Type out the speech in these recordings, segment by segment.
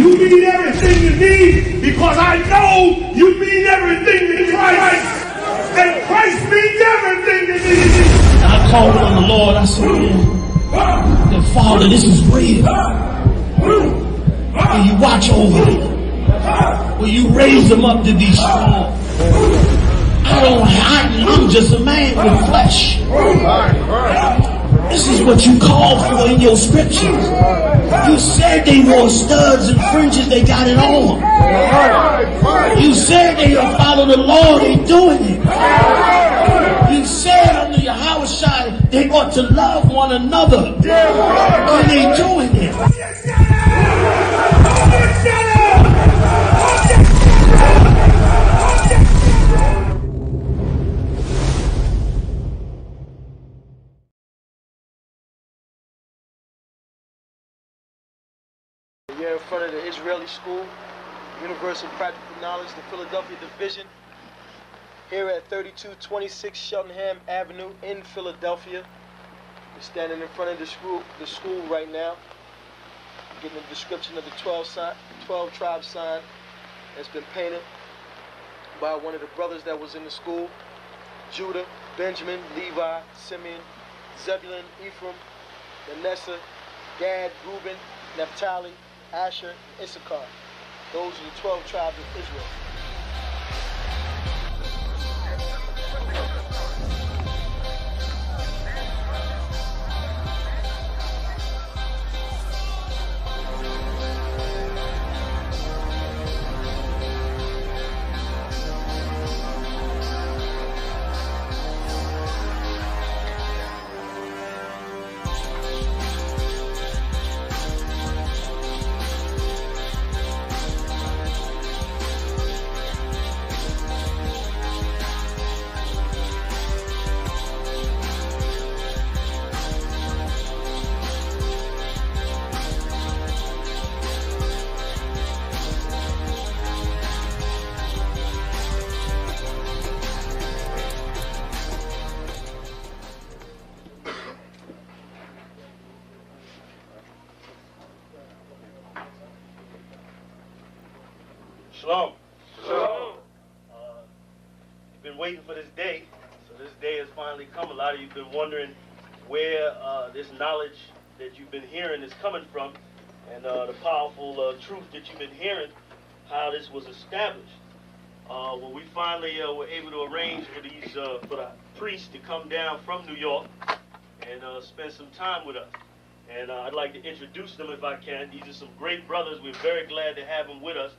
You mean everything to me because I know you mean everything to Christ. And Christ means everything to me. And I called on the Lord. I said, that Father, this is real. Will you watch over them? Will you raise them up to be strong? I'm just a man with flesh. This is what you called for in your scriptures. You said they wore studs and fringes, they got it on. You said they will follow the Lord, they doing it. You said under your house shine, they ought to love one another, and they doing it. We're in front of the Israeli School, Universal Practical Knowledge, the Philadelphia Division, here at 3226 Cheltenham Avenue in Philadelphia. We're standing in front of the school right now, getting a description of the 12 tribe sign that's been painted by one of the brothers that was in the school: Judah, Benjamin, Levi, Simeon, Zebulun, Ephraim, Manasseh, Gad, Reuben, Naphtali, Asher, and Isupk. Those are the 12 tribes of Israel. Shalom. Shalom. You've been waiting for this day, so this day has finally come. A lot of you have been wondering where this knowledge that you've been hearing is coming from, and the powerful truth that you've been hearing, how this was established. Well, we finally were able to arrange for the priests to come down from New York and spend some time with us. And I'd like to introduce them if I can. These are some great brothers. We're very glad to have them with us.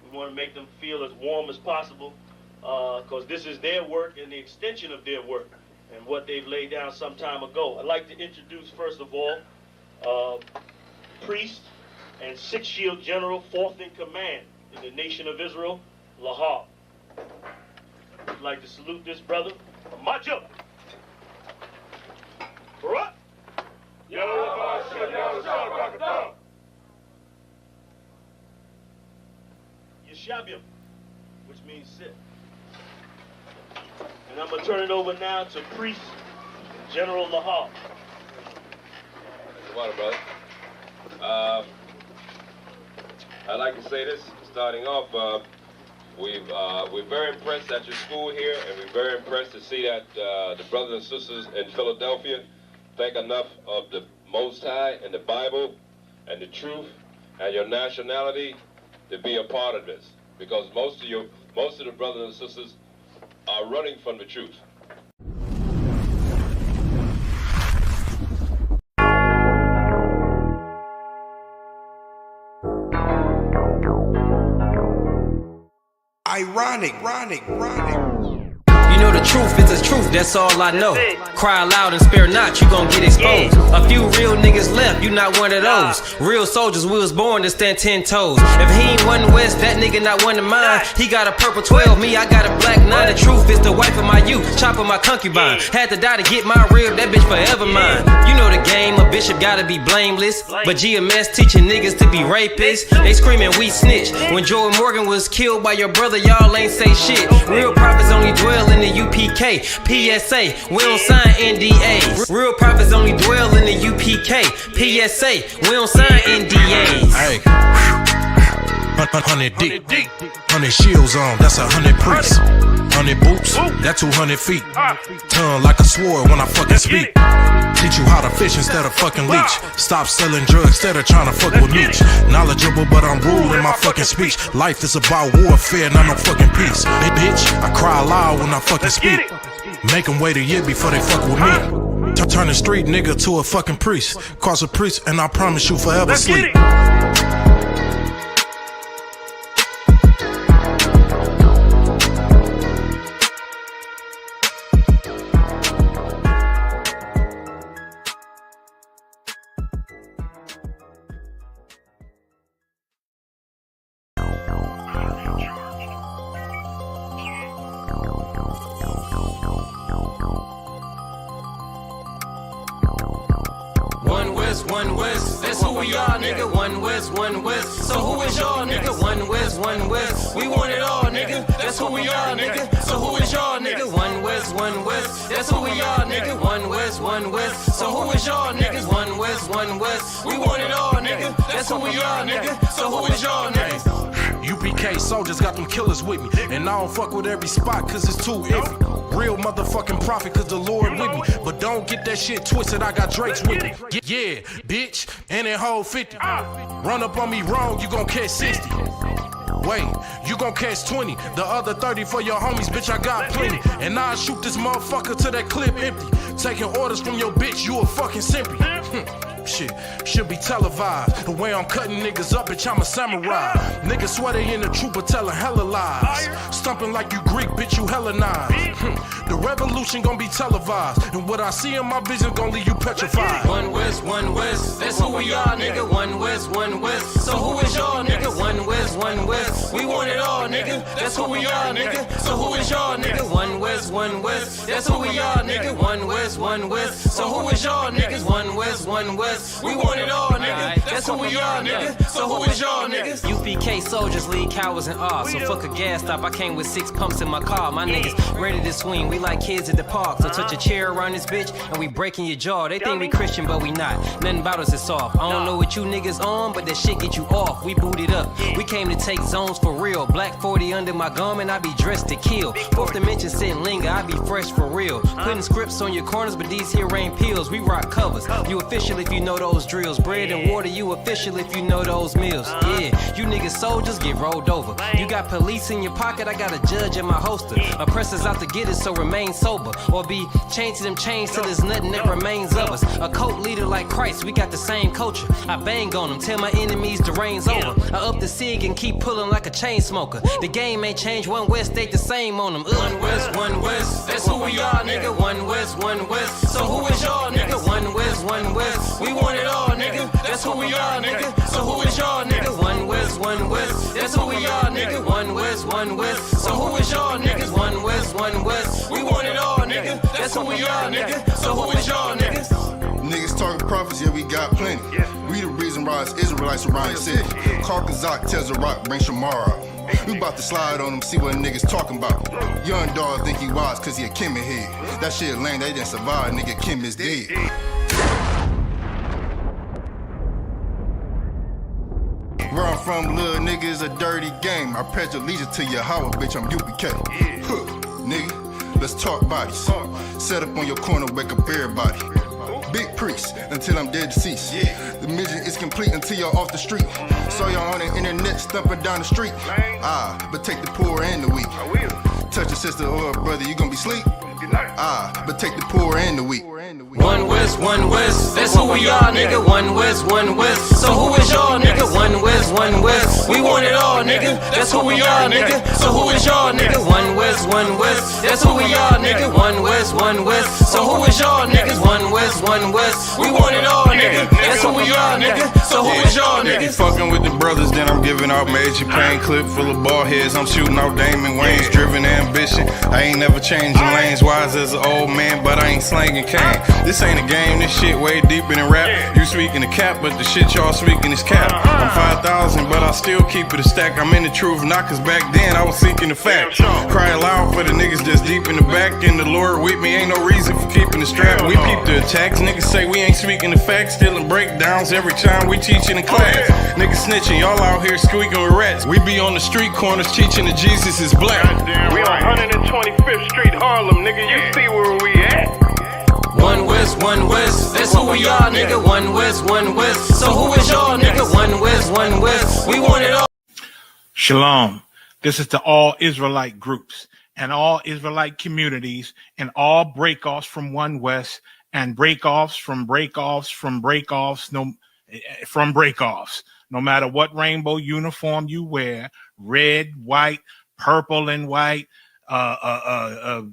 We want to make them feel as warm as possible because this is their work and the extension of their work and what they've laid down some time ago. I'd like to introduce, first of all, priest and Sixth Shield General, 4th in command in the nation of Israel, Lahab. I'd like to salute this brother. March up. Barak. Yeshabim, which means sit. And I'm going to turn it over now to Priest General Lahab. Water, brother. I'd like to say this, starting off, we're very impressed at your school here, and we're very impressed to see that the brothers and sisters in Philadelphia think enough of the Most High and the Bible and the truth and your nationality to be a part of this, because most of the brothers and sisters are running from the truth. Ironic. You know the truth is the truth, that's all I know. Cry loud and spare not, you gon' get exposed. A few real niggas left, you not one of those. Real soldiers, we was born to stand 10 toes. If he ain't one West, that nigga not one of mine. He got a purple 12, me, I got a black 9. The truth is the wife of my youth, chopper my concubine. Had to die to get my rib, that bitch forever mine. You know the game, a bishop gotta be blameless. But GMS teaching niggas to be rapists. They screaming we snitch. When Joey Morgan was killed by your brother, y'all ain't say shit. Real prophets only dwell in the UPK, PSA, we don't sign NDAs. Real prophets only dwell in the UPK, PSA, we don't sign NDAs. Hey. 100 deep, 100 shields on, that's 100 priests. 100 boots, that's 200 feet. Tongue like a sword when I fucking speak. Teach you how to fish instead of fucking leech. Stop selling drugs instead of trying to fuck with me. Knowledgeable, but I'm rude in my fucking speech. Life is about warfare, not no fucking peace. Hey bitch, I cry loud when I fucking speak. Make them wait a year before they fuck with me. Turn a street nigga to a fucking priest. Cross a priest and I promise you forever sleep. One West, that's who we are, nigga. One West, so who is y'all, nigga? One West, we want it all, nigga. That's who we are, nigga. So who is y'all, nigga? One West, that's who we are, nigga. One West, so who is y'all, niggas? One West, we want it all, nigga. That's who we are, nigga. So who is y'all, niggas? UPK soldiers got them killers with me. And I don't fuck with every spot cause it's too iffy. Real motherfucking prophet cause the Lord with me. But don't get that shit twisted, I got Drake's with me. Yeah, bitch, and that whole 50. Run up on me wrong, you gon' catch 60. Wait, you gon' catch 20. The other 30 for your homies, bitch, I got plenty. And I'll shoot this motherfucker till that clip empty. Taking orders from your bitch, you a fucking simpy. Shit, should be televised. The way I'm cutting niggas up, bitch, I'm a samurai. Niggas swear they in the truth, but telling hella lies. Stumping like you Greek, bitch, you Hellenized. The revolution gon' be televised. And what I see in my vision gon' leave you petrified. One West, that's who we are, nigga. One West, so who is y'all, nigga? One West, we want it all, nigga. That's who we are, nigga. So who is y'all, nigga? One West, that's who we are, nigga. One West, so who is y'all, niggas? One West, we want it all, nigga. That's who we are, nigga. So who is y'all, niggas? UPK soldiers lead cowards and awe. So fuck a gas stop, I came with 6 pumps in my car. My niggas ready to swing, we like kids at the park. So touch a chair around this bitch and we breaking your jaw. They think we Christian, but we not. Nothing about us is soft. I don't know what you niggas on, but that shit get you off. We booted up. We came to take zones for real. Black 40 under my garment, I be dressed to kill. Fourth dimension sitting linger, I be fresh for real. Putting scripts on your corners, but these here ain't pills. We rock covers. You official if you know those drills. Bread and water, you official if you know those meals. Yeah, you niggas soldiers get rolled over. You got police in your pocket, I got a judge in my holster. Oppressors out to get us, so remain sober. Or be chained to them chains till there's nothing that remains of us. A cult leader like Christ, we got the same culture. I bang on them, tell my enemies the reign's over. I up the sig and keep pulling like a chain smoker. The game ain't changed, One West stayed the same on them. One West, that's who we are, nigga. One West, so who is y'all, nigga? One West, we want it all, nigga. That's who we are, nigga. So who is y'all, nigga? One West, that's who we are, nigga. One West, so who is y'all, niggas? One West, we want it all, nigga. That's who we are, nigga. So who is y'all, niggas? Niggas talking prophets, yeah, we got plenty. We the reason why it's Israelites around the city. Kazak tells a rock, bring Shamara out. We about to slide on them, see what niggas talking about. Young dog think he wise cause he a Kim head. That shit lame, they didn't survive, nigga, Kim is dead. Where I'm from, little nigga, is a dirty game. I pledge allegiance to Yahanna, bitch, I'm UPK. Nigga, let's talk bodies. Set up on your corner, wake up everybody. Big priest, until I'm dead deceased. The mission is complete until you're off the street. Saw y'all on the internet, stumping down the street. But take the poor and the weak. Touch a sister or a brother, you gon' be sleep. But take the poor and the weak. One West, that's who we are, nigga. One West, so who is y'all, nigga? One West, we want it all, nigga. That's who we are, nigga. So who is y'all, nigga? One West, that's who we are, nigga. One West, so who is y'all, niggas? One West, we want it all, nigga. That's who we are, nigga. So who is y'all, niggas? Fucking with the brothers, then I'm giving out major pain. Clip full of ball heads, I'm shooting out Damon Wayne's. Driven ambition, I ain't never changing lanes. Wise as an old man, but I ain't slanging cane. This ain't a game, this shit way deeper than rap. You speaking the cap, but the shit y'all speaking is cap. I'm 5,000, but I I still keep it a stack. I'm in the truth, not cause back then I was seeking the facts. Cry aloud for the niggas that's deep in the back. And the Lord with me, ain't no reason for keeping the strap. We peep the attacks, niggas say we ain't speaking the facts. Stealing breakdowns every time we teaching in class. Niggas snitching, y'all out here squeaking with rats. We be on the street corners teaching that Jesus is black. We on 125th Street, Harlem, nigga, you see where we at? One West, that's who we are, nigga. One West. So who is y'all, nigga? One West. We want it all. Shalom. This is to all Israelite groups and all Israelite communities and all breakoffs from One West and breakoffs from breakoffs, no matter what rainbow uniform you wear, red, white, purple and white, all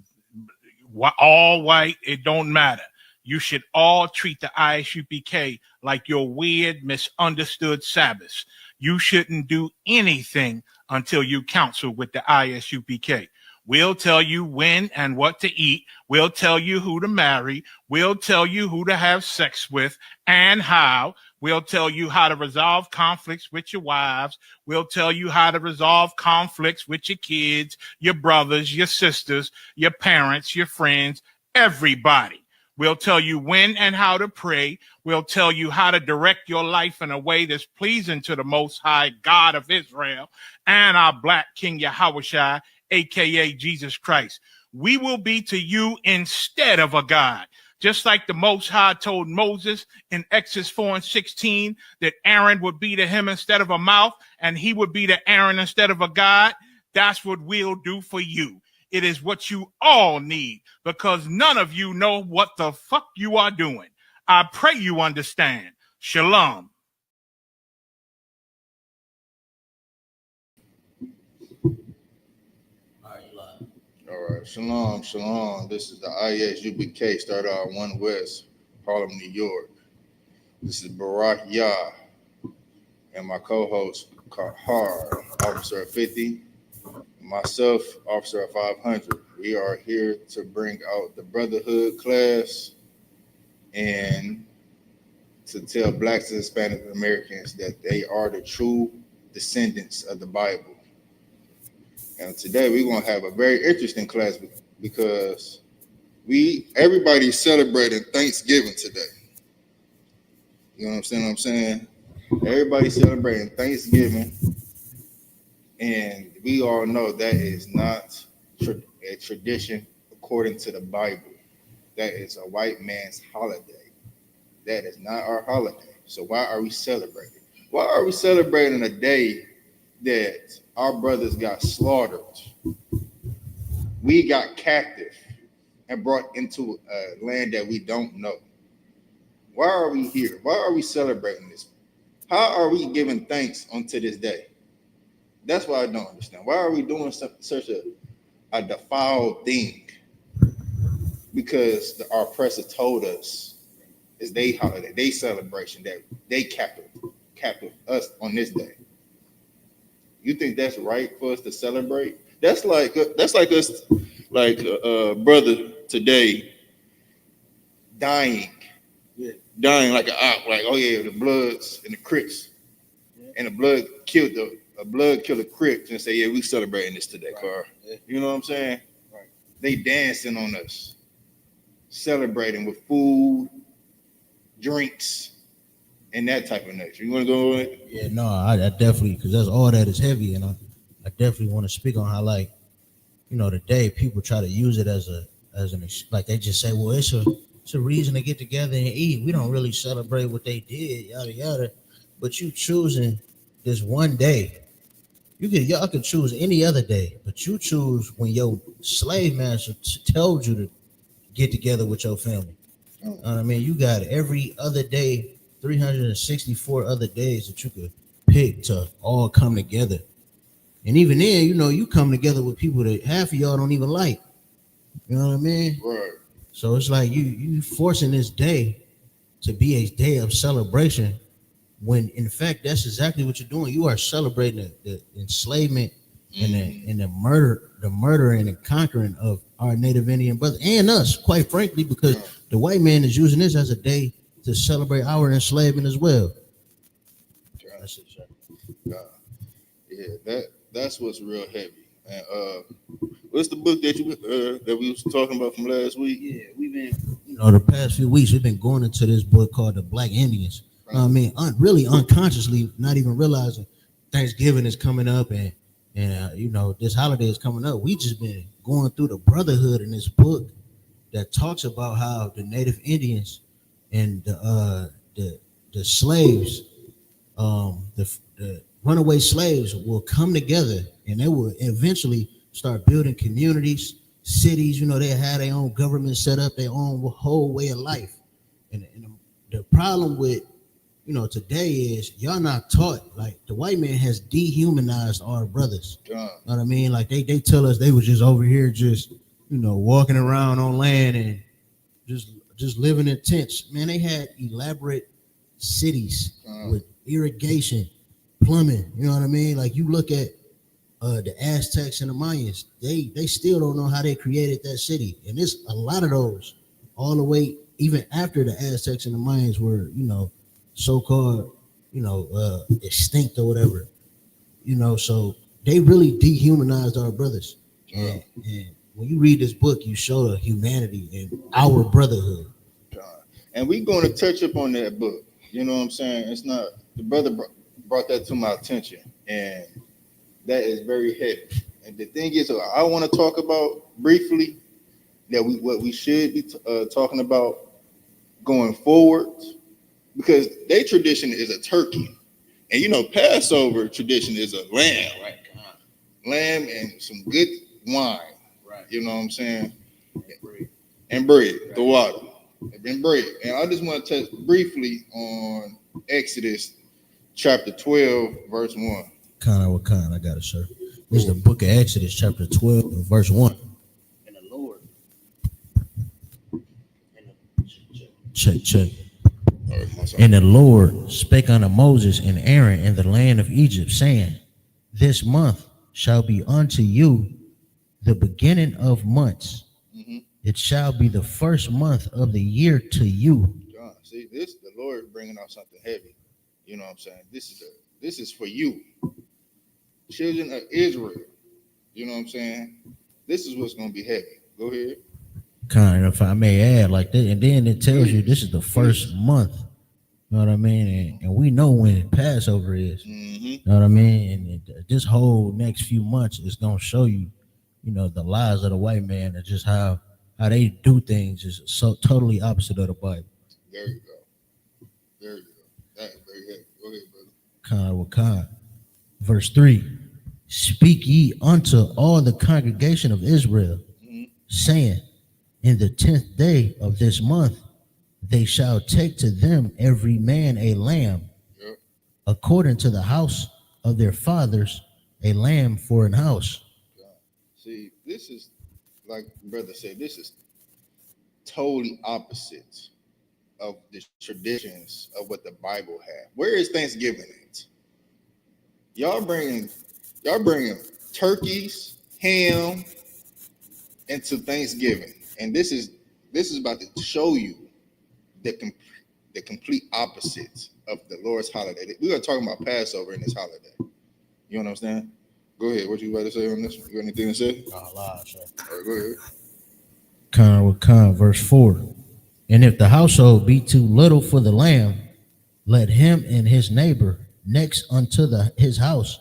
white, it don't matter. You should all treat the ISUPK like your weird, misunderstood Sabbaths. You shouldn't do anything until you counsel with the ISUPK. We'll tell you when and what to eat. We'll tell you who to marry. We'll tell you who to have sex with and how. We'll tell you how to resolve conflicts with your wives. We'll tell you how to resolve conflicts with your kids, your brothers, your sisters, your parents, your friends, everybody. We'll tell you when and how to pray. We'll tell you how to direct your life in a way that's pleasing to the Most High God of Israel and our Black King Yahushua, a.k.a. Jesus Christ. We will be to you instead of a God. Just like the Most High told Moses in Exodus 4:16 that Aaron would be to him instead of a mouth and he would be to Aaron instead of a God, that's what we'll do for you. It is what you all need because none of you know what the fuck you are doing. I pray you understand. Shalom. All right, shalom. This is the ISUBK, started out One West, Harlem, New York. This is Barak Yah and my co-host, Kahar, Officer of 50, myself, Officer of 500. We are here to bring out the brotherhood class and to tell Blacks and Hispanic Americans that they are the true descendants of the Bible. And today we're gonna have a very interesting class because everybody's celebrating Thanksgiving today. You know what I'm saying? Everybody's celebrating Thanksgiving, and we all know that is not a tradition according to the Bible. That is a white man's holiday. That is not our holiday. So why are we celebrating? Why are we celebrating a day that our brothers got slaughtered? We got captive and brought into a land that we don't know. Why are we here? Why are we celebrating this? How are we giving thanks unto this day? That's what I don't understand. Why are we doing such a defiled thing? Because our oppressor told us it's their holiday, their celebration, that they captive us on this day. You think that's right for us to celebrate? That's like us, like brother today dying like an ox, like, oh yeah, the Bloods and the Crips, and the blood killed the Crips, and say, yeah, we celebrating this today, Carl. Yeah. You know what I'm saying? Right. They dancing on us, celebrating with food, drinks, and that type of nature. You want to go with it? Yeah, no, I definitely, because that's all that is heavy, and I definitely want to speak on how, like, you know, today people try to use it as an like they just say, well, it's a reason to get together and eat. We don't really celebrate what they did, yada yada. But you choosing this one day, y'all could choose any other day, but you choose when your slave master told you to get together with your family. I mean, you got every other day, 364 other days that you could pick to all come together. And even then, you know, you come together with people that half of y'all don't even like. You know what I mean? Right. So it's like you forcing this day to be a day of celebration when in fact that's exactly what you're doing. You are celebrating the enslavement and the murder and the conquering of our Native Indian brothers and us, quite frankly, because the white man is using this as a day to celebrate our enslavement as well. That's it, That's what's real heavy. And what's the book that you that we was talking about from last week? Yeah, we've been, the past few weeks we've been going into this book called The Black Indians. I mean, really unconsciously, not even realizing Thanksgiving is coming up, and this holiday is coming up. We just been going through the brotherhood in this book that talks about how the Native Indians and the slaves, the runaway slaves, will come together, and they will eventually start building communities, cities. They had their own government set up, their own whole way of life. And the problem with today is y'all not taught. Like, the white man has dehumanized our brothers. You know what I mean? Like, they tell us they was just over here just walking around on land and just living in tents. Man, they had elaborate cities with irrigation, plumbing. You know what I mean? Like, you look at the Aztecs and the Mayans, they still don't know how they created that city. And there's a lot of those all the way, even after the Aztecs and the Mayans were, so-called, extinct or whatever. So they really dehumanized our brothers. And when you read this book, you show the humanity in our brotherhood. And we're going to touch up on that book. You know what I'm saying? It's not, the brother brought that to my attention, and that is very heavy. And the thing is, I want to talk about briefly that what we should be talking about going forward, because their tradition is a turkey, and Passover tradition is a lamb, right? Lamb and some good wine, right? You know what I'm saying? And bread, right. The water, and bread. And I just want to touch briefly on Exodus chapter 12, verse 1. I got it, sir. This is the book of Exodus, chapter 12, verse 1. And the Lord. Check. And the Lord spake unto Moses and Aaron in the land of Egypt, saying, This month shall be unto you the beginning of months. Mm-hmm. It shall be the first month of the year to you. See, the Lord bringing out something heavy. You know what I'm saying? This is for you, children of Israel. You know what I'm saying? This is what's going to be heavy. Go ahead. Kind of, if I may add, like that, and then it tells you this is the first month. You know what I mean? And we know when Passover is. Mm-hmm. You know what I mean? And this whole next few months is going to show you, the lies of the white man and just how they do things is so totally opposite of the Bible. There you go. That is very heavy. Go ahead, brother. Verse 3. Speak ye unto all the congregation of Israel, saying, In the 10th day of this month, they shall take to them every man a lamb, according to the house of their fathers, a lamb for an house. See, this is, like brother said, this is totally opposite of the traditions of what the Bible had. Where is Thanksgiving at? Y'all bringing turkeys, ham into Thanksgiving, and this is about to show you the complete opposite of the Lord's holiday. We are talking about Passover in this holiday. You understand? Go ahead. What you about to say on this one? You got anything to say? All right, go ahead. Verse 4. And if the household be too little for the lamb, let him and his neighbor next unto his house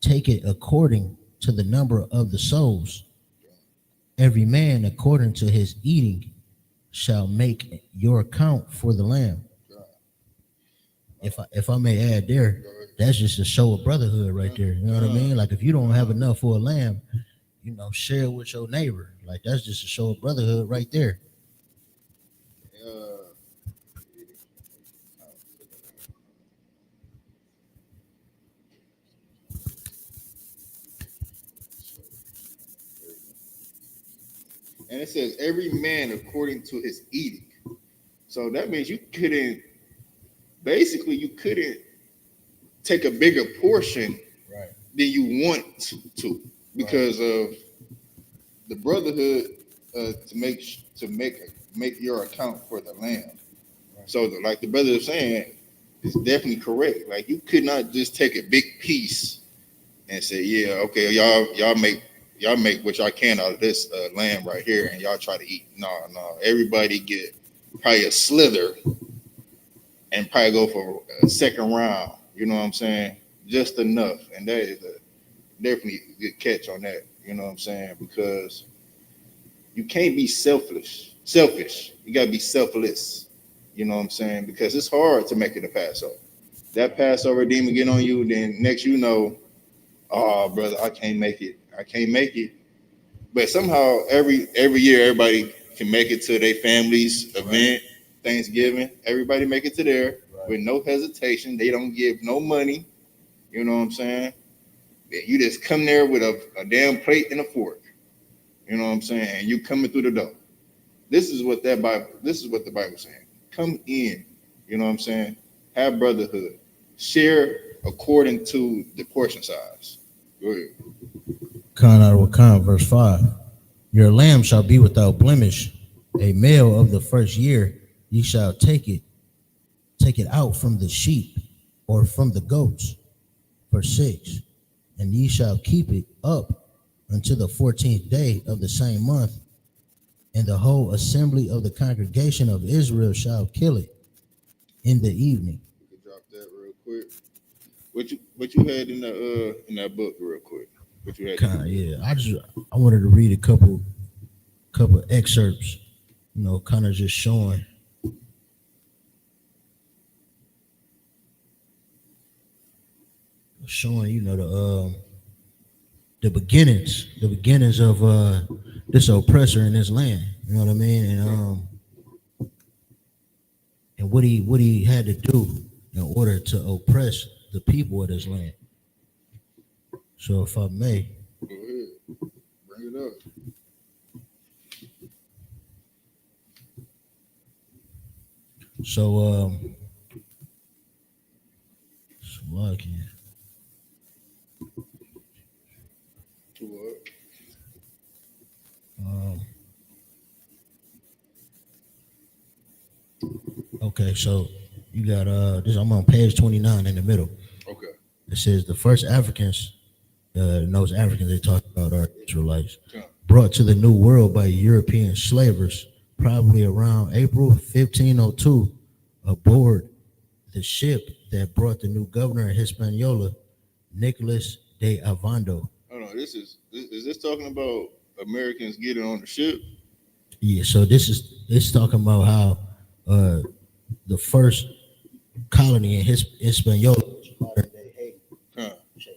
take it according to the number of the souls. Every man according to his eating shall make your account for the lamb. If I may add there, that's just a show of brotherhood right there. You know what I mean? Like, if you don't have enough for a lamb, share it with your neighbor. Like, that's just a show of brotherhood right there. And it says every man according to his eating. So that means you couldn't take a bigger portion than you want to because of the brotherhood to make your account for the lamb. Right. So like the brother is saying, it's definitely correct. Like, you could not just take a big piece and say, yeah, okay, y'all make what y'all can out of this land right here, and y'all try to eat. No, everybody get probably a slither and probably go for a second round. You know what I'm saying? Just enough, and that is definitely a good catch on that. You know what I'm saying? Because you can't be selfish. You gotta be selfless. You know what I'm saying? Because it's hard to make it a Passover. That Passover demon get on you, then next you know, oh brother, I can't make it. But somehow every year everybody can make it to their family's event, Thanksgiving. Everybody make it to there with no hesitation. They don't give no money. You know what I'm saying? You just come there with a damn plate and a fork. You know what I'm saying? And you coming through the door. This is what the Bible's saying. Come in. You know what I'm saying? Have brotherhood. Share according to the portion size. Go ahead. Khan out of Khan, verse 5. Your lamb shall be without blemish. A male of the first year, ye shall take it out from the sheep or from the goats. Verse 6. And ye shall keep it up until the 14th day of the same month, and the whole assembly of the congregation of Israel shall kill it in the evening. You can drop that real quick. What you had in that book real quick? What you had? I wanted to read a couple excerpts, kind of just showing the beginnings of this oppressor in this land. You know what I mean? And what he had to do in order to oppress the people of this land. So if I may, go ahead, bring it up. So okay, so you got this. I'm on page 29 in the middle. Okay. It says the first Africans, those Africans they talk about are Israelites, brought to the New World by European slavers, probably around April 1502, aboard the ship that brought the new governor of Hispaniola, Nicholas de Ovando. Hold on, is this talking about Americans getting on the ship? Yeah, so it's talking about how the first colony in Hispaniola, modern day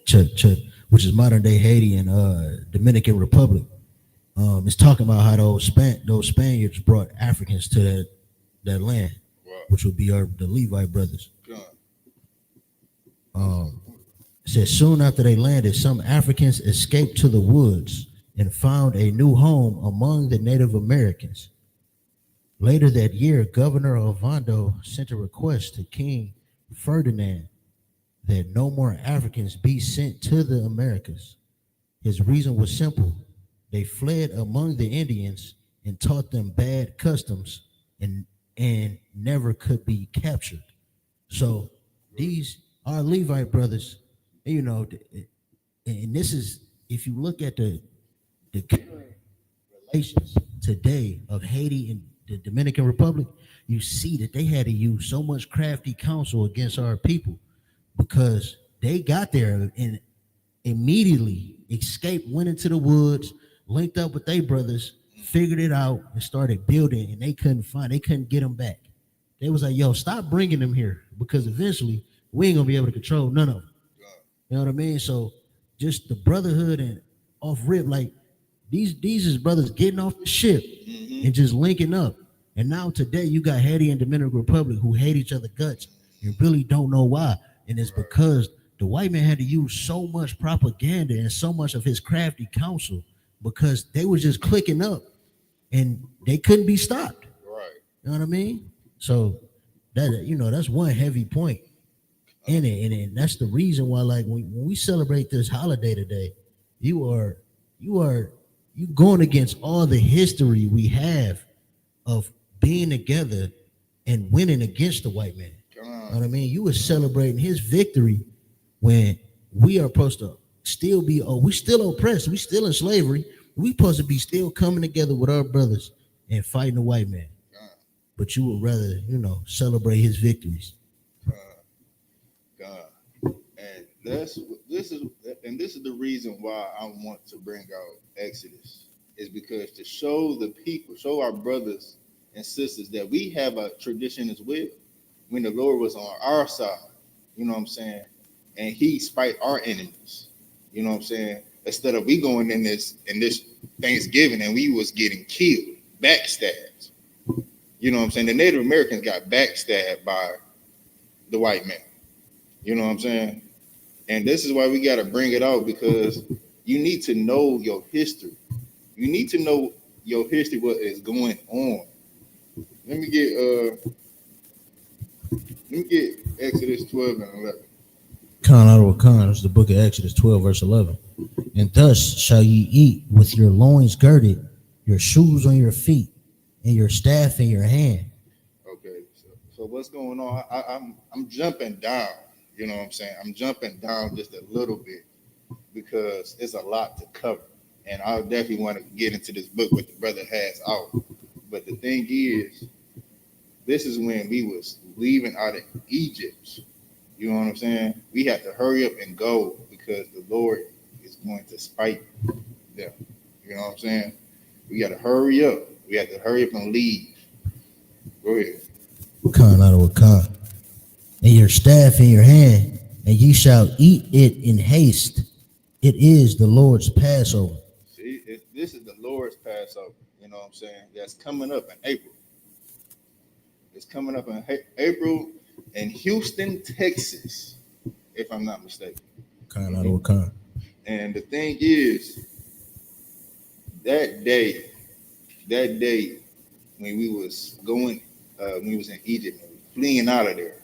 Haiti, which is modern day Haiti and Dominican Republic. It's talking about how those Spaniards brought Africans to that land, which would be the Levite brothers. It says soon after they landed, some Africans escaped to the woods and found a new home among the Native Americans. Later that year, Governor Ovando sent a request to King Ferdinand that no more Africans be sent to the Americas. His reason was simple. They fled among the Indians and taught them bad customs and never could be captured. So these are Levite brothers, and this is, if you look at the relations today of Haiti and the Dominican Republic, you see that they had to use so much crafty counsel against our people because they got there and immediately escaped, went into the woods, linked up with their brothers, figured it out, and started building, and they couldn't get them back. They was like, yo, stop bringing them here because eventually we ain't gonna be able to control none of them. You know what I mean? So just the brotherhood and off rip, like these is brothers getting off the ship and just linking up. And now today you got Haiti and Dominican Republic who hate each other guts and really don't know why. And it's because the white man had to use so much propaganda and so much of his crafty counsel because they was just clicking up and they couldn't be stopped. Right. You know what I mean? So that's one heavy point in it. And that's the reason why, like, when we celebrate this holiday today, you going against all the history we have of being together and winning against the white man. You know what I mean? You were celebrating his victory when we are supposed to still be, oh, we still oppressed, we still in slavery. We supposed to be still coming together with our brothers and fighting the white man. But you would rather, celebrate his victories. God. And this is the reason why I want to bring out Exodus, is because to show the people, show our brothers and sisters that we have a tradition as well. When the Lord was on our side, you know what I'm saying, and he spite our enemies, you know what I'm saying. Instead of we going in this Thanksgiving and we was getting killed, backstabbed. You know what I'm saying? The Native Americans got backstabbed by the white man. You know what I'm saying? And this is why we got to bring it out, because you need to know your history. You need to know your history, what is going on. Let me get Exodus 12 and 11. Khan out of Khan, it's the book of Exodus 12, verse 11. And thus shall ye eat with your loins girded, your shoes on your feet, and your staff in your hand. Okay, so what's going on? I'm jumping down. You know what I'm saying? I'm jumping down just a little bit because it's a lot to cover. And I definitely want to get into this book what the brother has out. But the thing is, this is when we was leaving out of Egypt. You know what I'm saying? We have to hurry up and go because the Lord is going to spite them. You know what I'm saying? We got to hurry up. We have to hurry up and leave. Go ahead. Khan out of Khan. And your staff in your hand, and ye shall eat it in haste. It is the Lord's Passover. See, this is the Lord's Passover. You know what I'm saying? That's coming up in April. It's coming up in April in Houston, Texas, if I'm not mistaken. Khan out of Khan. And the thing is, that day when we was going, when we was in Egypt, fleeing out of there,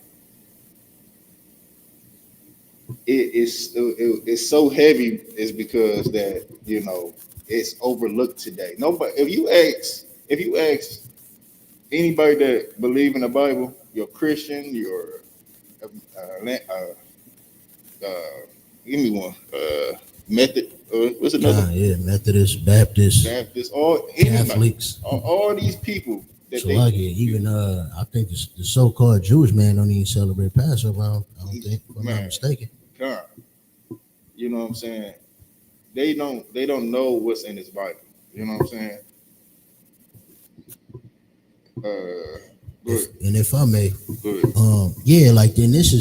it's so heavy is because that, it's overlooked today. Nobody, if you ask anybody that believe in the Bible, you're Christian, you're give me one, Method, what's another? Methodist, Baptist, all Catholics, all these people. That so even I think the so-called Jewish man don't even celebrate Passover. I don't think, if I'm not mistaken. You know what I'm saying? They don't know what's in this Bible. You know what I'm saying? And if I may, then this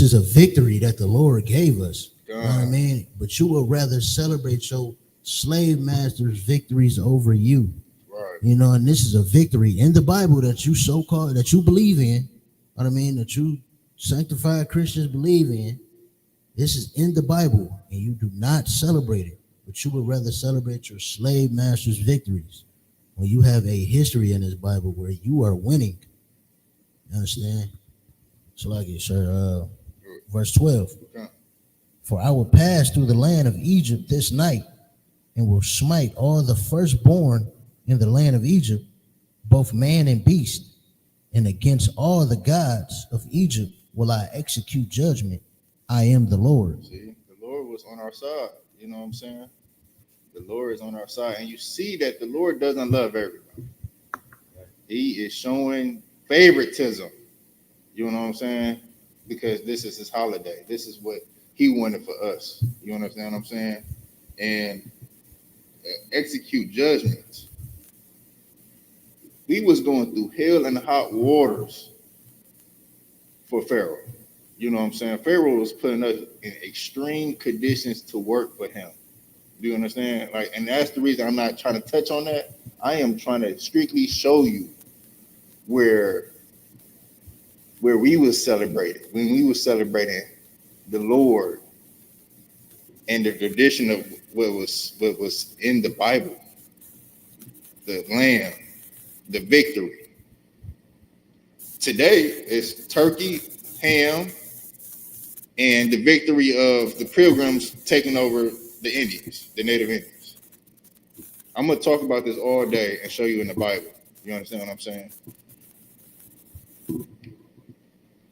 is a victory that the Lord gave us. You know what I mean? But you would rather celebrate your slave master's victories over you. Right. And this is a victory in the Bible that you so-called, that you believe in. You know what I mean? That you sanctified Christians believe in. This is in the Bible, and you do not celebrate it. But you would rather celebrate your slave master's victories when you have a history in this Bible where you are winning. You understand? So sir, verse 12. For I will pass through the land of Egypt this night, and will smite all the firstborn in the land of Egypt, both man and beast, and against all the gods of Egypt will I execute judgment. I am the Lord. See, the Lord was on our side. You know what I'm saying? The Lord is on our side. And you see that the Lord doesn't love everybody. He is showing favoritism. You know what I'm saying? Because this is his holiday. This is what he wanted for us. You understand what I'm saying? And execute judgments. We was going through hell and hot waters for Pharaoh. You know what I'm saying? Pharaoh was putting us in extreme conditions to work for him. Do you understand? And that's the reason I'm not trying to touch on that. I am trying to strictly show you where we was celebrating, when we was celebrating the Lord and the tradition of what was in the Bible, the Lamb, the victory. Today is turkey, ham, and the victory of the Pilgrims taking over the Indians, the Native Indians. I'm going to talk about this all day and show you in the Bible. You understand what I'm saying?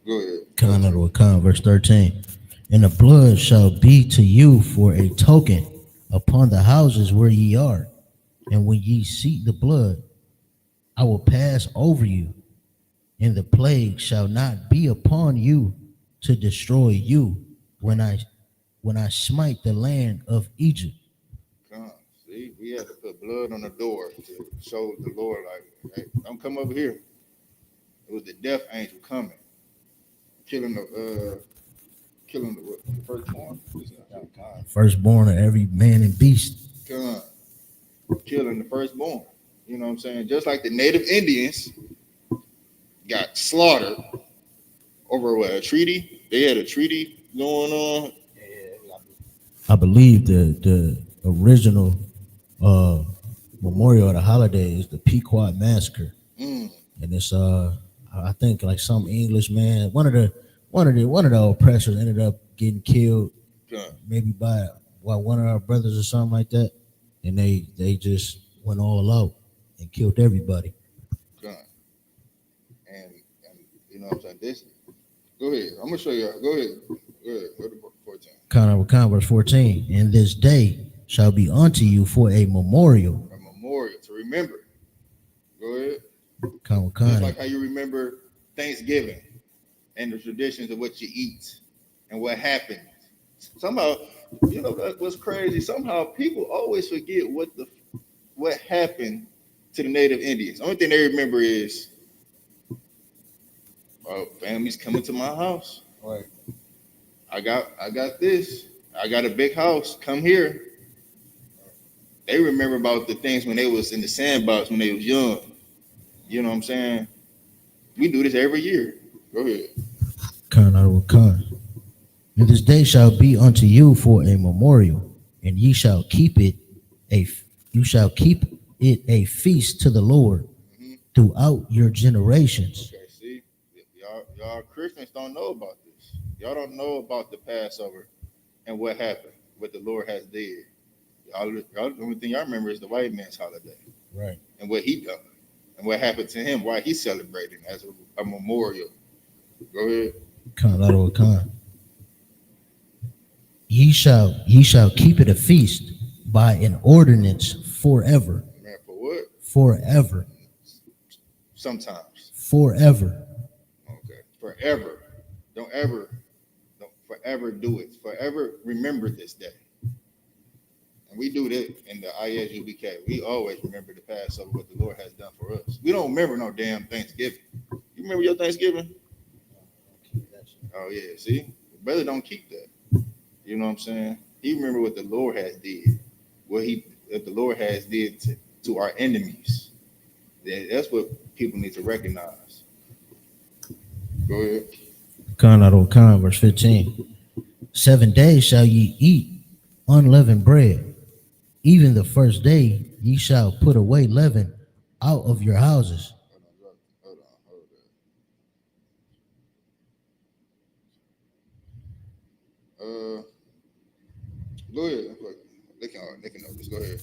Go ahead. Verse 13. And the blood shall be to you for a token upon the houses where ye are. And when ye see the blood, I will pass over you, and the plague shall not be upon you to destroy you when I smite the land of Egypt. Come, see, we had to put blood on the door to show the Lord, like, hey, don't come over here. It was the death angel coming, killing the firstborn. Firstborn of every man and beast. Come, killing the firstborn. You know what I'm saying? Just like the native Indians got slaughtered over what, a treaty? They had a treaty going on. I believe the original memorial of the holiday is the Pequot Massacre, and it's I think like some English man, one of the oppressors ended up getting killed, maybe by one of our brothers or something like that, and they just went all out and killed everybody. And you know what I'm saying? This, go ahead. I'm gonna show you. Go ahead. Go to 14. Con verse 14. And this day shall be unto you for a memorial. A memorial to remember. Go ahead. Con. Just like how you remember Thanksgiving and the traditions of what you eat and what happened. Somehow, you know what's crazy? Somehow people always forget what happened to the native Indians. Only thing they remember is, oh, family's coming to my house. Right. I got this. I got a big house. Come here. They remember about the things when they was in the sandbox when they was young. You know what I'm saying? We do this every year. Go ahead. Con. And this day shall be unto you for a memorial, and ye shall keep it a feast to the Lord throughout your generations. Okay, see, y'all Christians don't know about this. Y'all don't know about the Passover and what happened, what the Lord has did. Y'all the only thing y'all remember is the white man's holiday, right? And what he done, and what happened to him, why he's celebrating as a memorial. Go ahead. Con. Ye shall keep it a feast by an ordinance forever. Man, for what? Forever. Sometimes. Forever. Okay. Forever. Don't forever do it. Forever remember this day. And we do that in the Isupk. We always remember the Passover, what the Lord has done for us. We don't remember no damn Thanksgiving. You remember your Thanksgiving? Oh yeah, see? The brother don't keep that. You know what I'm saying? He remember what the Lord has did. What the Lord has did to our enemies. That's what people need to recognize. Go ahead. Con, verse 15. 7 days shall ye eat unleavened bread. Even the first day ye shall put away leaven out of your houses. Hold on. Go ahead. They can know this. Go ahead.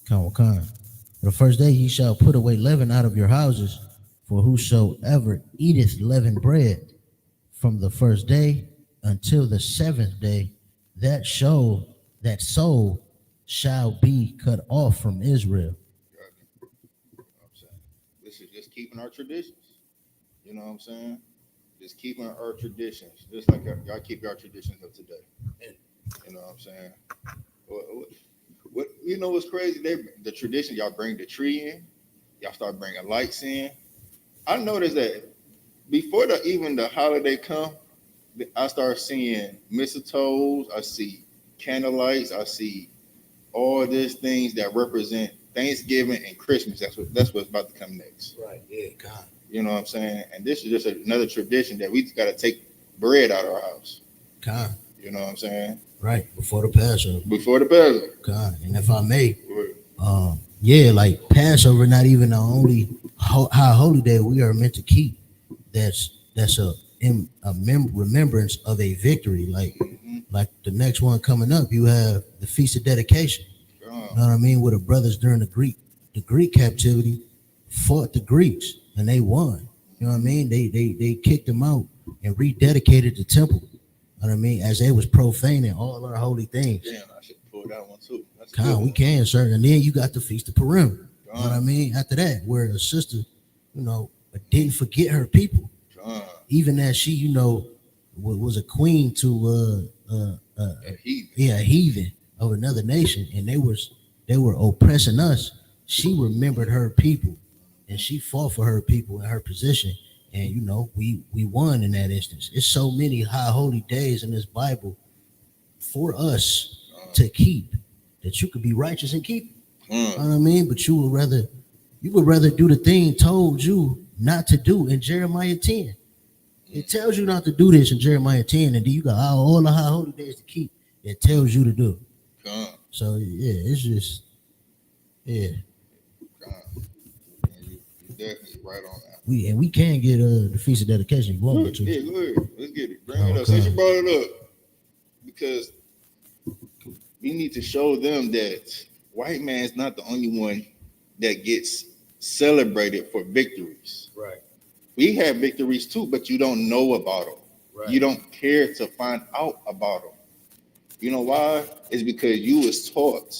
Con. The first day ye shall put away leaven out of your houses, for whosoever eateth leavened bread from the first day until the 7th day, that soul shall be cut off from Israel. You know what I'm saying? This is just keeping our traditions. You know what I'm saying? Just keeping our traditions, just like y'all keep your traditions of today. You know what I'm saying? What you know what's crazy? The tradition, y'all bring the tree in, y'all start bringing lights in. I noticed that before even the holiday come, I start seeing mistletoes, I see candlelights, I see all these things that represent Thanksgiving and Christmas. That's what's about to come next. Right, yeah, God. You know what I'm saying? And this is just another tradition that we got to take bread out of our house. God. You know what I'm saying? Right, before the Passover. God. And if I may, like Passover, not even the only high holy day we are meant to keep. That's a remembrance of a victory. Like the next one coming up, you have the Feast of Dedication. You know what I mean? Where the brothers during the Greek captivity fought the Greeks and they won. You know what I mean? They kicked them out and rededicated the temple. know what I mean? As they was profaning all our holy things. Damn, I should pull that one too. That's we can, sir. And then you got the Feast of Purim. You know what I mean? After that, where a sister, didn't forget her people. Even as she, was a queen to a heathen of another nation, and they were oppressing us. She remembered her people, and she fought for her people and her position. And we won in that instance. It's so many high holy days in this Bible for us to keep that you could be righteous and keep. You know what I mean? But you would rather do the thing told you not to do in Jeremiah 10. It tells you not to do this in Jeremiah 10, and then you got all the high holy days to keep. It tells you to do. So yeah, it's just You're definitely right on that. We can get the feast of dedication. Go ahead. Let's get it. Bring it up. Since you brought it up, because we need to show them that white man's not the only one that gets celebrated for victories. Right. We have victories too, but you don't know about them. Right. You don't care to find out about them. You know why? It's because you was taught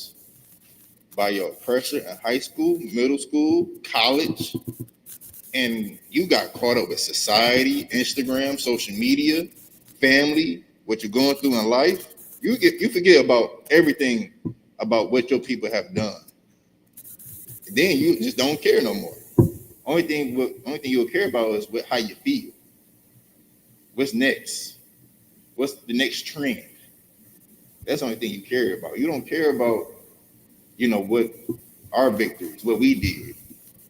by your oppressor in high school, middle school, college, and you got caught up with society, Instagram, social media, family, what you're going through in life. You forget about everything about what your people have done. And then you just don't care no more. Only thing you'll care about is how you feel. What's next? What's the next trend? That's the only thing you care about. You don't care about, what our victories, what we did,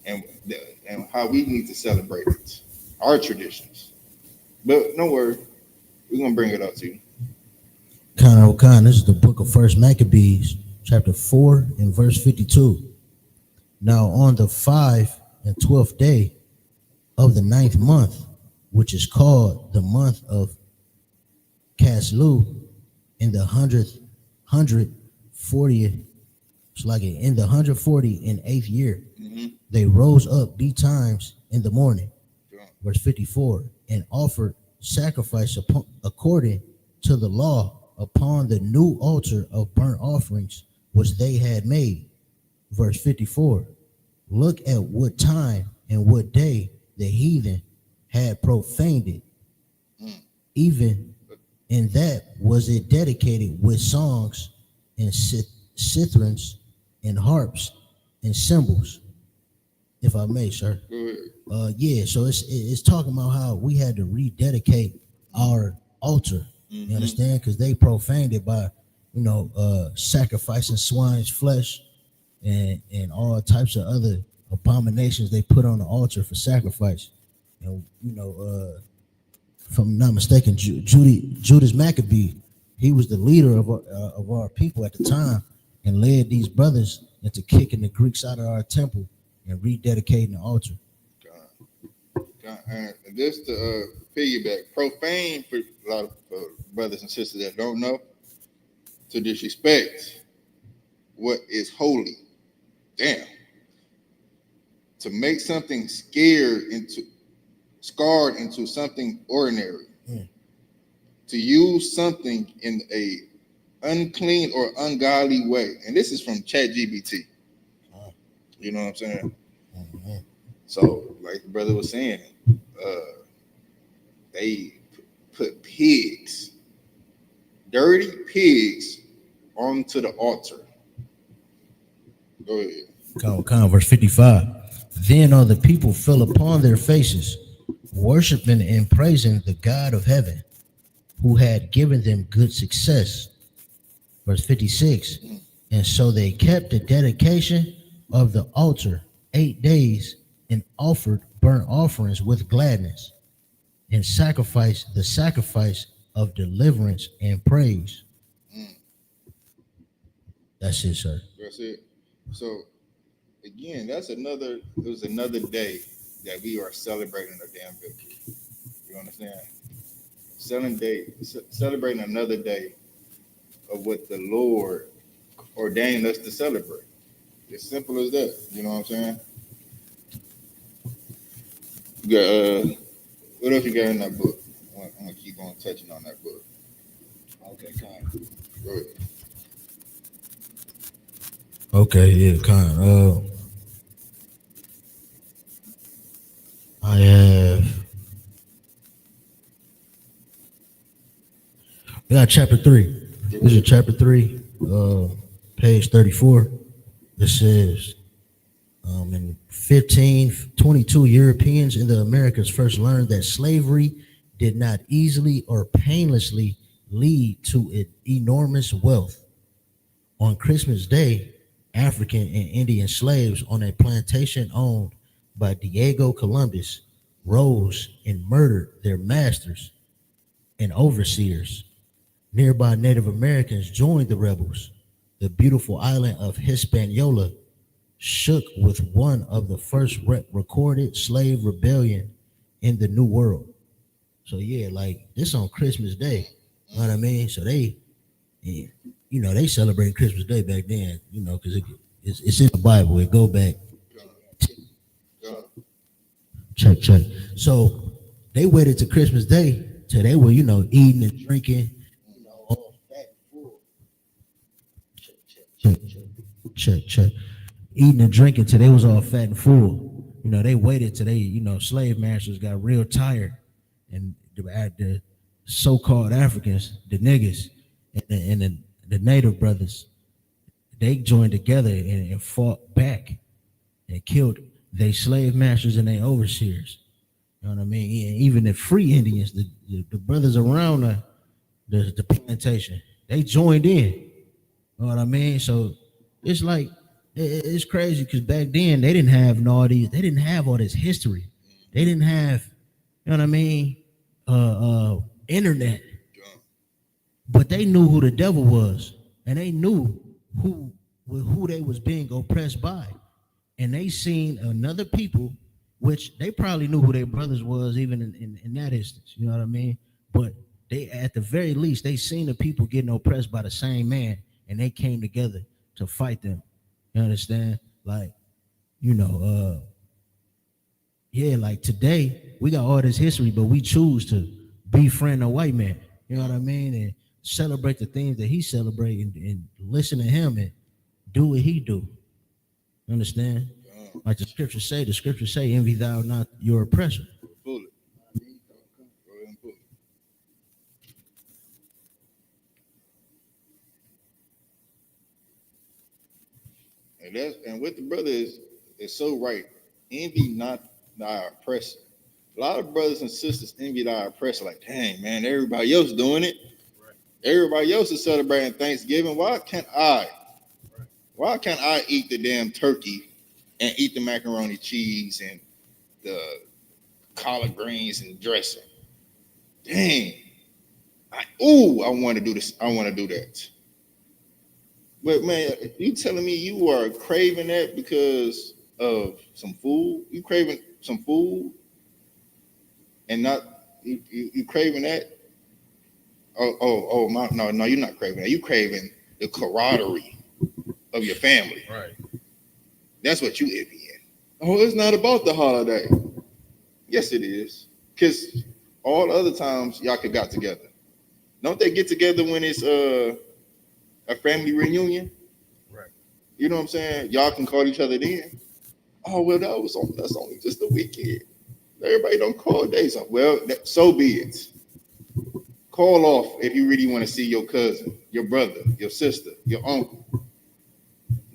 and how we need to celebrate it, our traditions. But no worry, we're gonna bring it up to you. This is the book of First Maccabees, chapter 4 and verse 52. Now on the 12th day of the 9th month, which is called the month of Caslu, in the 140th, in the 148th year, they rose up betimes in the morning, verse 54, and offered sacrifice according to the law upon the new altar of burnt offerings which they had made. Verse 54. Look at what time and what day the heathen had profaned it. Even in that was it dedicated with songs and citharns and harps and cymbals, if I may, sir. So it's talking about how we had to rededicate our altar. You understand? Because they profaned it by, sacrificing swine's flesh and all types of other abominations they put on the altar for sacrifice. And if I'm not mistaken, Judas Maccabee, he was the leader of our people at the time, and led these brothers into kicking the Greeks out of our temple and rededicating the altar. And just to piggyback, profane, for a lot of brothers and sisters that don't know, to disrespect what is holy. Damn. To make something scarred into something ordinary. To use something in a unclean or ungodly way. And this is from ChatGPT. You know what I'm saying? So, like the brother was saying, they put pigs, dirty pigs, onto the altar. Go ahead. Verse 55. Then all the people fell upon their faces, worshiping and praising the God of heaven, who had given them good success. Verse 56. And so they kept the dedication of the altar 8 days, and offered burnt offerings with gladness, and sacrificed the sacrifice of deliverance and praise. That's it, sir. That's it. So again, it was another day that we are celebrating a damn victory. You understand? Celebrating another day of what the Lord ordained us to celebrate. As simple as that. You know what I'm saying? You got what else you got in that book? I'm gonna keep on touching on that book. Okay, yeah, kind. I have. We got chapter 3. This is chapter 3, page 34. It says, in 1522, Europeans in the Americas first learned that slavery did not easily or painlessly lead to enormous wealth. On Christmas Day, African and Indian slaves on a plantation owned by Diego Columbus rose and murdered their masters and overseers. Nearby Native Americans joined the rebels. The beautiful island of Hispaniola shook with one of the first recorded slave rebellion in the New World. So yeah, like this on Christmas Day, you know what I mean? So they, yeah, they celebrated Christmas Day back then, because it's in the Bible. It go back. Check. So they waited to Christmas Day till they were, eating and drinking. Check. Eating and drinking till they was all fat and full. They waited till they, slave masters got real tired, and the so-called Africans, the niggas, and the native brothers, they joined together and fought back and killed their slave masters and their overseers. You know what I mean? And even the free Indians, the brothers around the plantation, they joined in. You know what I mean? So it's like it's crazy because back then they didn't have all this history. They didn't have, you know what I mean, internet. But they knew who the devil was, and they knew who they was being oppressed by. And they seen another people, which they probably knew who their brothers was, even in that instance. You know what I mean? But they, at the very least, they seen the people getting oppressed by the same man, and they came together to fight them. You understand? Like, like today we got all this history, but we choose to befriend a white man. You know what I mean? And celebrate the things that he celebrated and listen to him and do what he do. You understand? Like the scriptures say, envy thou not your oppressor. And what the brother is so right. Envy not thy oppressor. A lot of brothers and sisters envy thy oppressor. Like, dang, man, everybody else doing it. Right. Everybody else is celebrating Thanksgiving. Why can't I? Right. Why can't I eat the damn turkey and eat the macaroni cheese and the collard greens and dressing? Dang. I want to do this. I want to do that. But man, you telling me you are craving that because of some food? You craving some food and not you craving that? No, you're not craving that. You craving the camaraderie of your family. Right. That's what you envy in. Oh, it's not about the holiday. Yes, it is. Because all other times y'all could got together. Don't they get together when it's a family reunion? Right. You know what I'm saying? Y'all can call each other then. Oh, well, that's only just a weekend. Everybody don't call days off. Well, so be it. Call off if you really want to see your cousin, your brother, your sister, your uncle.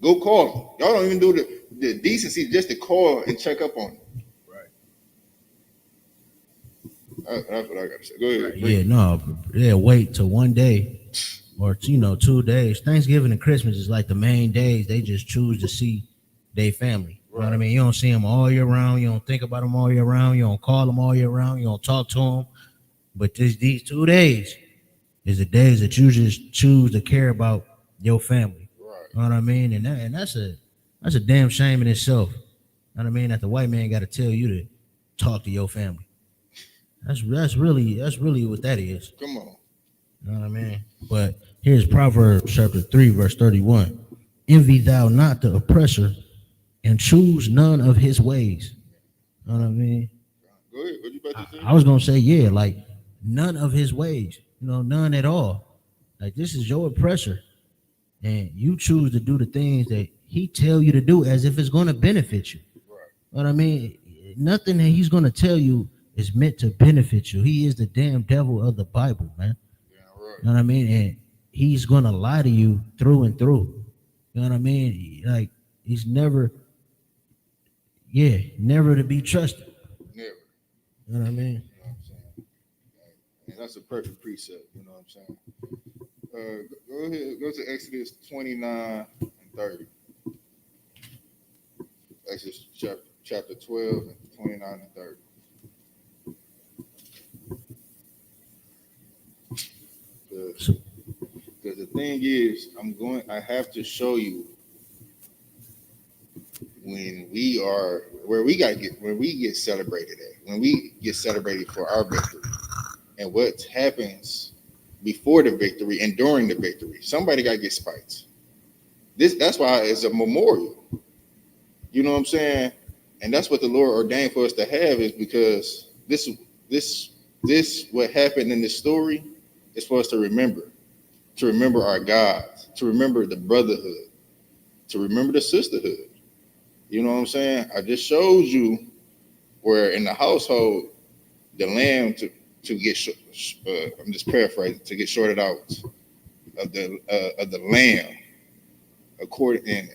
Go call them. Y'all don't even do the decency just to call and check up on them. Right. That's what I got to say. Go ahead. Wait till one day or 2 days. Thanksgiving and Christmas is like the main days. They just choose to see their family. You know what I mean? You don't see them all year round. You don't think about them all year round. You don't call them all year round. You don't talk to them. But these 2 days is the days that you just choose to care about your family. Right. You know what I mean? And that's a damn shame in itself. You know what I mean? That the white man got to tell you to talk to your family. That's really what that is. Come on. You know what I mean? But here's Proverbs chapter 3, verse 31. Envy thou not the oppressor, and choose none of his ways. You know what I mean? Go ahead. What you about to say? I was gonna say, like none of his ways. None at all. Like, this is your oppressor, and you choose to do the things that he tell you to do as if it's going to benefit you. Right. What I mean, nothing that he's going to tell you is meant to benefit you. He is the damn devil of the Bible, man. Yeah, right. You know what I mean? And he's going to lie to you through and through. You know what I mean? Like, he's never to be trusted. Never. You know what I mean? You know what I'm saying? And that's a perfect precept. You know what I'm saying? Go ahead. Go to Exodus 29 and 30. Exodus chapter 12 and 29 and 30. Because the thing is, I have to show you when we are where we get celebrated at, when we get celebrated for our victory, and what happens before the victory and during the victory. Somebody got to get spiked. That's why it's a memorial. You know what I'm saying? And that's what the Lord ordained for us to have, is because this what happened in this story is for us to remember our God, to remember the brotherhood, to remember the sisterhood. You know what I'm saying? I just showed you where in the household, the lamb to get I'm just paraphrasing, to get shorted out of the lamb, according, and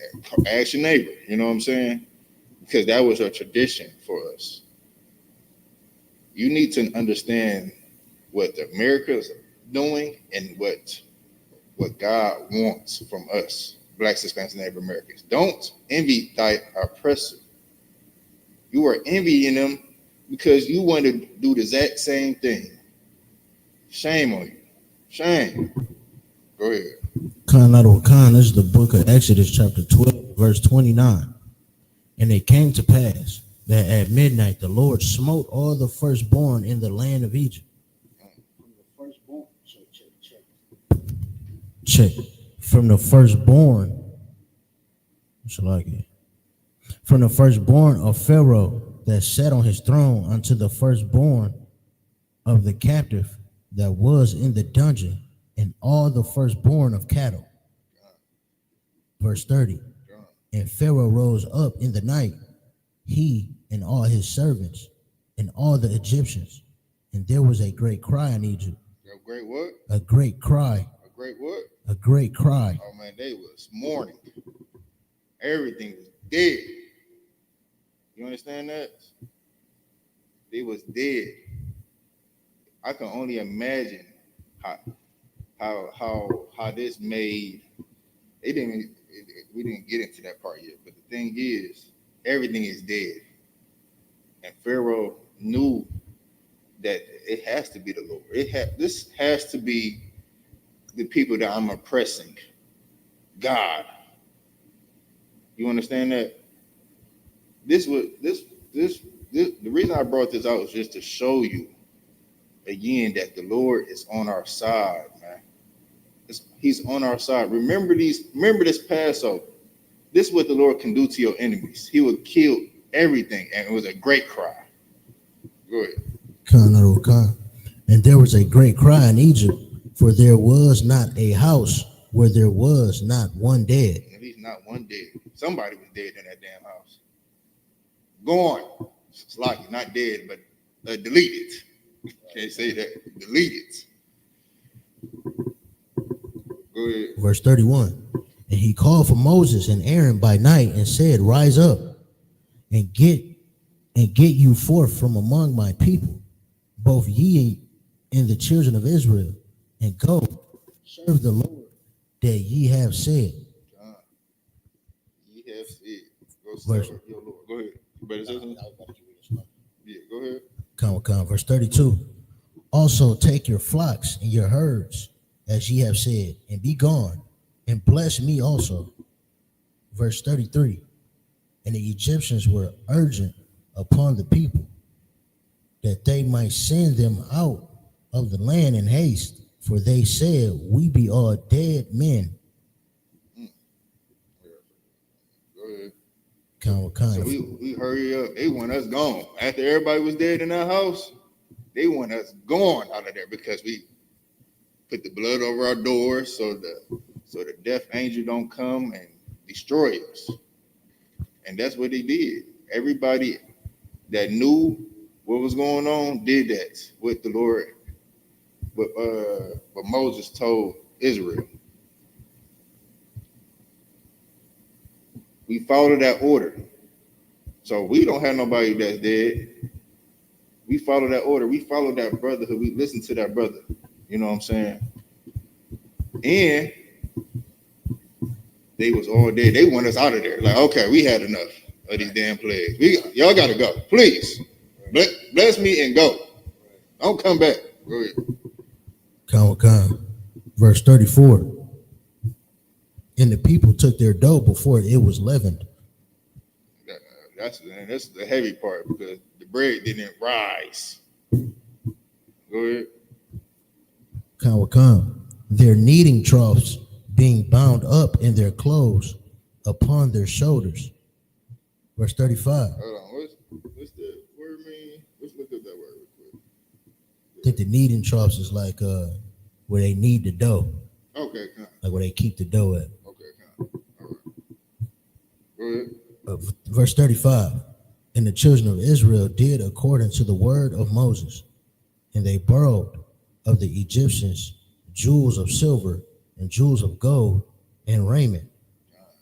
ask your neighbor. You know what I'm saying? Because that was a tradition for us. You need to understand what America's doing and what God wants from us, Blacks, Hispanics, and Native Americans. Don't envy thy oppressor. You are envying them because you want to do the exact same thing. Shame on you. Shame. Go ahead. This is the book of Exodus chapter 12, verse 29. And it came to pass that at midnight the Lord smote all the firstborn in the land of Egypt. Check. From the firstborn. From the firstborn of Pharaoh that sat on his throne unto the firstborn of the captive that was in the dungeon, and all the firstborn of cattle. Verse 30. And Pharaoh rose up in the night, he and all his servants, and all the Egyptians. And there was a great cry in Egypt. A great what? A great cry. A great what? A great cry. Oh man, they was mourning. Everything was dead. You understand that? They was dead. I can only imagine how this made. We didn't get into that part yet, but the thing is, everything is dead, and Pharaoh knew that it has to be the Lord. This has to be the people that I'm oppressing. God, you understand that? The reason I brought this out was just to show you again that the Lord is on our side, man. He's on our side. Remember this Passover. This is what the Lord can do to your enemies. He will kill everything, and it was a great cry. Go ahead. And there was a great cry in Egypt, for there was not a house where there was not one dead. At least not one dead. Somebody was dead in that damn house. Gone. It's like not dead, but deleted. Can't say that. Deleted. Go ahead. Verse 31. And he called for Moses and Aaron by night and said, Rise up and get you forth from among my people, both ye and the children of Israel, and go serve the Lord that ye have said. Ye have said. Go serve your Lord. Go ahead. You better say something? Yeah, go ahead. Verse 32. Also take your flocks and your herds, as ye have said, and be gone, and bless me also. Verse 33. And the Egyptians were urgent upon the people that they might send them out of the land in haste, for they said, We be all dead men. Go ahead. So we hurry up. They want us gone. After everybody was dead in our house, they want us gone out of there because put the blood over our doors so the death angel don't come and destroy us. And that's what they did. Everybody that knew what was going on did that with the Lord. But what Moses told Israel. We follow that order. So we don't have nobody that's dead. We follow that order. We follow that brotherhood. We listen to that brother. You know what I'm saying? And they was all dead. They want us out of there. Like, okay, we had enough of these damn plagues. Y'all got to go. Please. Bless me and go. Don't come back. Go ahead. Verse 34. And the people took their dough before it was leavened. That's the heavy part because the bread didn't rise. Go ahead. Their kneading troughs being bound up in their clothes upon their shoulders. Verse 35. Hold on. What's the word mean? Let's look up that word real quick. I think the kneading troughs is like where they knead the dough. Okay. Like where they keep the dough at. Okay. All right. Go ahead. Verse 35. And the children of Israel did according to the word of Moses, and they borrowed of the Egyptians jewels of silver and jewels of gold and raiment.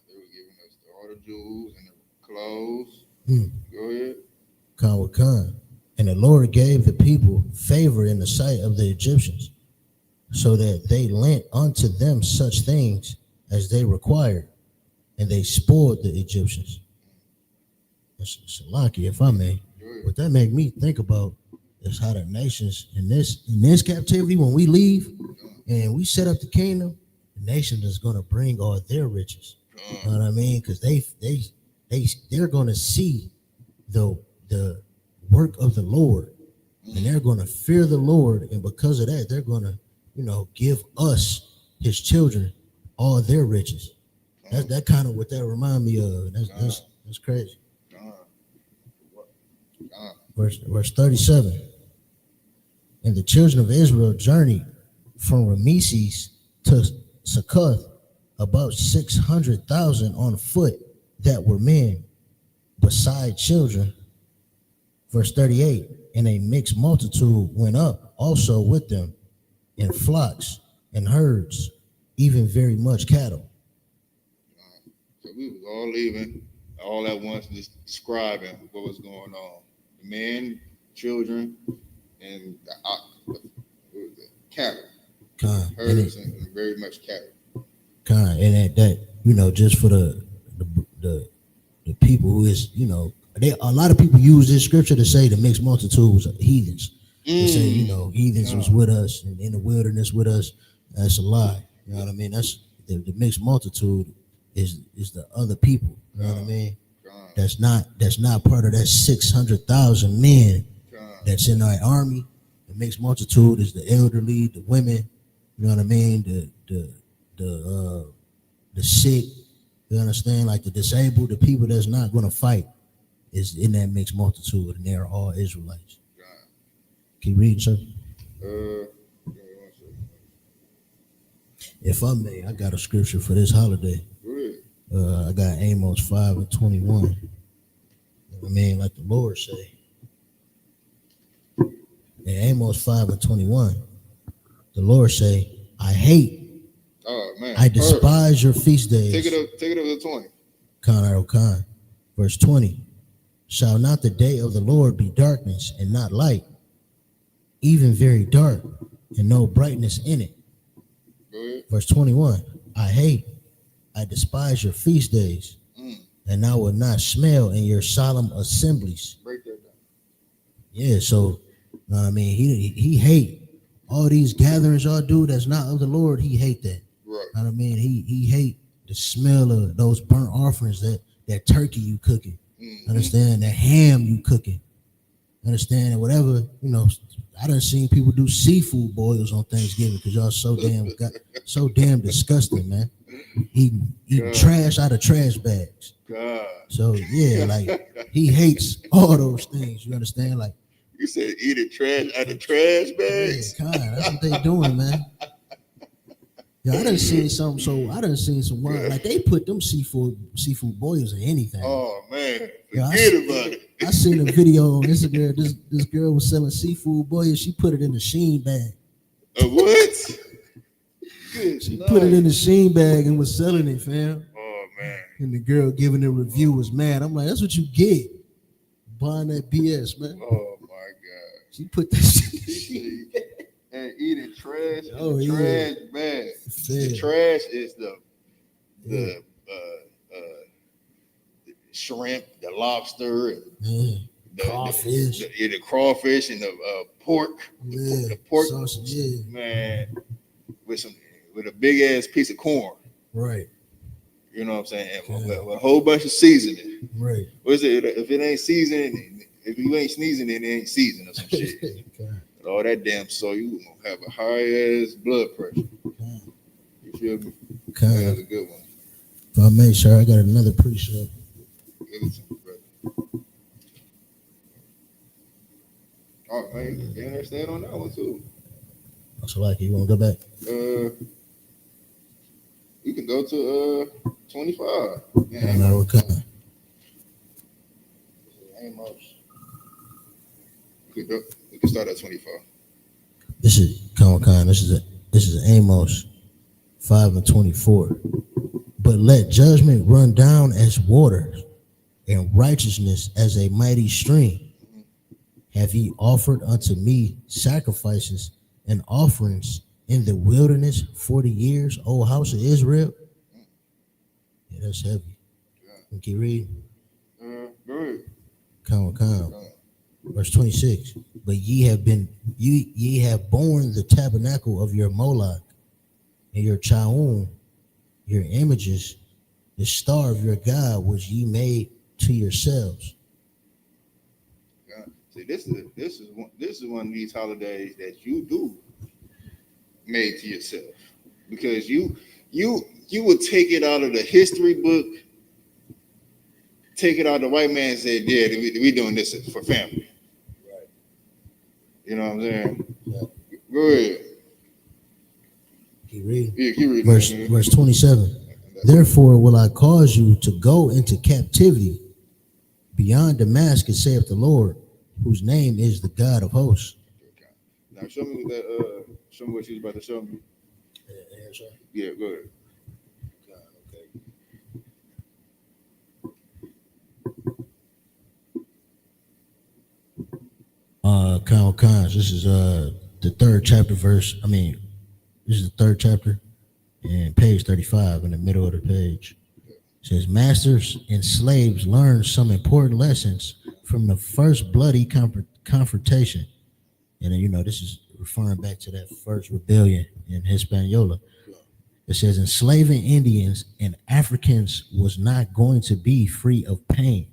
They were giving us all the jewels and the clothes. Go ahead. And the Lord gave the people favor in the sight of the Egyptians, so that they lent unto them such things as they required, and they spoiled the Egyptians. Salaki, if I may, what that make me think about is how the nations in this captivity, when we leave and we set up the kingdom, the nation is going to bring all their riches. You know what I mean? Because they're going to see the work of the Lord, and they're going to fear the Lord, and because of that, they're going to give us, his children, all their riches. That kind of what that remind me of. That's crazy. Verse 37. And the children of Israel journeyed from Rameses to Succoth, about 600,000 on foot that were men, beside children. Verse 38. And a mixed multitude went up also with them, in flocks and herds, even very much cattle. So we was all leaving all at once, just describing what was going on. The men, children, and the cattle. Herds and very much cattle. And that just for the people who is, a lot of people use this scripture to say the mixed multitude was heathens. They say, heathens was with us and in the wilderness with us. That's a lie. You know what I mean? That's the mixed multitude is the other people. You know what I mean? That's not part of that 600,000 men that's in our army. The mixed multitude is the elderly, the women. You know what I mean? The sick. You understand? Like the disabled, the people that's not going to fight is in that mixed multitude, and they're all Israelites. Keep reading, sir. If I may, I got a scripture for this holiday. I got Amos 5:21. I mean, like the Lord say. In Amos 5:21, the Lord say, I hate. Oh man. I despise your feast days. Take it up to 20. Khan. Verse 20. Shall not the day of the Lord be darkness and not light, even very dark, and no brightness in it? Go ahead. Verse 21. I despise your feast days, and I will not smell in your solemn assemblies. Break that down. Yeah, so I mean, he hate all these gatherings y'all do that's not of the Lord. He hate that. Right. I mean, he hate the smell of those burnt offerings, that turkey you cooking. Understand? That ham you cooking. Understand? And whatever, I done seen people do seafood boils on Thanksgiving because y'all so damn disgusting, man. Eating trash out of trash bags. God. So yeah, like he hates all those things. You understand? Like you said eating trash out of trash bags. Yeah, God, that's what they doing, man. Yeah, I done seen some. So I done seen some wine. Like they put them seafood boils in anything. Oh man, Yeah, forget about it. I seen a video on Instagram. This girl was selling seafood boils. She put it in a Sheen bag. What? She put it in a Sheen bag and was selling it, fam. Oh man. And the girl giving the review was mad. I'm like, that's what you get. Buying that BS, man. Oh my god. She put that shit and eating trash. Oh, yeah. Trash bag. The trash is the shrimp, the lobster, and the crawfish. The crawfish and the pork. Yeah, the pork sausage, yeah. Man, with a big ass piece of corn. Right. You know what I'm saying? And with a whole bunch of seasoning. Right. What's it? If it ain't seasoned, if you ain't sneezing, it ain't seasoned or some shit. With all that damn soy, you gonna have a high ass blood pressure. You feel me? That's a good one. If I make sure I got another pre-show. Give it to me, brother. Oh man, you understand on that one too. So like, you want to go back? You can go to 25. Yeah, no, what kind? Amos. You can start at 25. This is Con. This is Amos 5:24. But let judgment run down as waters, and righteousness as a mighty stream. Have ye offered unto me sacrifices and offerings in the wilderness 40 years, O house of Israel? Yeah, that's heavy. Yeah. Keep reading. Go ahead. Come. Verse 26. But ye have borne the tabernacle of your Moloch and your Chaun, your images, the star of your God, which ye made to yourselves. See, this is one of these holidays that you do made to yourself, because you would take it out of the history book, take it out of the white man and say, yeah, we doing this for family. Right. You know what I'm saying? Yeah. Go ahead. Keep reading. Yeah, keep reading. Verse 27. Therefore will I cause you to go into captivity beyond Damascus, saith the Lord, whose name is the God of hosts. Okay. Now show me what you was about to show me. Yeah, go ahead. Cons. This is the third chapter verse. This is the third chapter and page 35 in the middle of the page. It says, masters and slaves learn some important lessons from the first bloody confrontation. And this is referring back to that first rebellion in Hispaniola. It says, enslaving Indians and Africans was not going to be free of pain.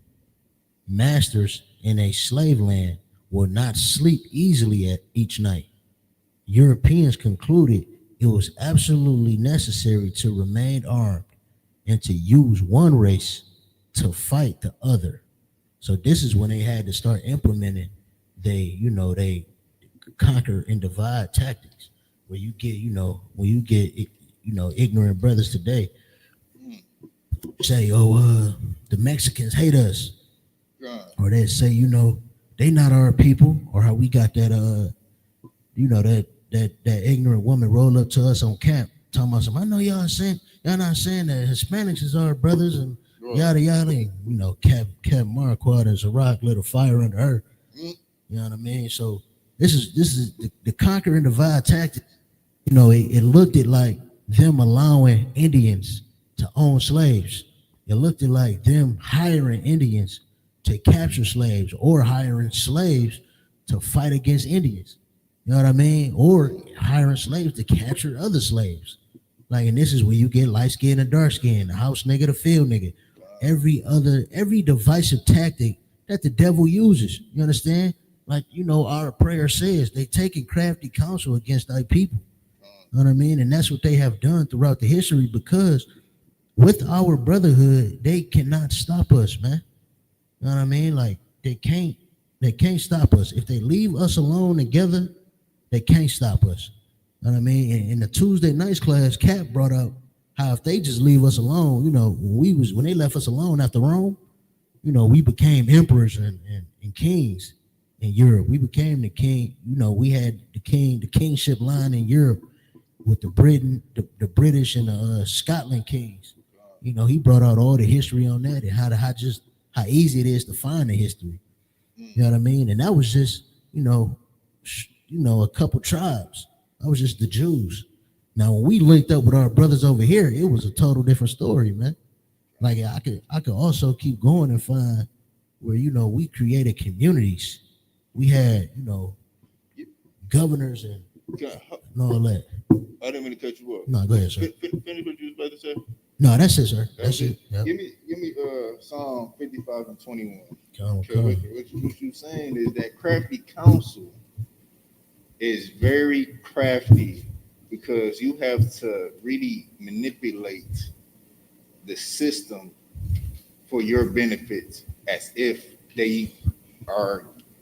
Masters in a slave land will not sleep easily at each night. Europeans concluded it was absolutely necessary to remain armed and to use one race to fight the other. So this is when they had to start implementing they conquer and divide tactics, where you get ignorant brothers today say, the Mexicans hate us. Or they say, they not our people, or how we got that that ignorant woman roll up to us on camp talking about something. I know y'all not saying that Hispanics is our brothers and yada yada. And, Cap Marquardt and Iraq lit a fire under her. You know what I mean? So this is the conquer and divide tactic. It looked at like them allowing Indians to own slaves. It looked at like them hiring Indians to capture slaves, or hiring slaves to fight against Indians. You know what I mean? Or hiring slaves to capture other slaves. And this is where you get light skin and dark skin, the house nigga, the field nigga. Every divisive tactic that the devil uses. You understand? Our prayer says they taking crafty counsel against thy people. You know what I mean? And that's what they have done throughout the history, because with our brotherhood, they cannot stop us, man. You know what I mean? They can't stop us. If they leave us alone together, they can't stop us. know what I mean? In the Tuesday nights class, Cap brought up how if they just leave us alone, when they left us alone after Rome, we became emperors and kings in Europe. We became the king. We had the kingship line in Europe with the British and the Scotland kings. He brought out all the history on that and how easy it is to find the history. You know what I mean? And that was just a couple tribes. That was just the Jews. Now when we linked up with our brothers over here, it was a total different story, man. Like I could also keep going and find where we created communities. We had governors and all that. I didn't mean to cut you off. No, go ahead, sir. Finish what you was about to say. No, that's it, sir. That's it. Yep. Give me Psalm 55 and 21. Come. What you saying is that crafty counsel is very crafty because you have to really manipulate the system for your benefit as if they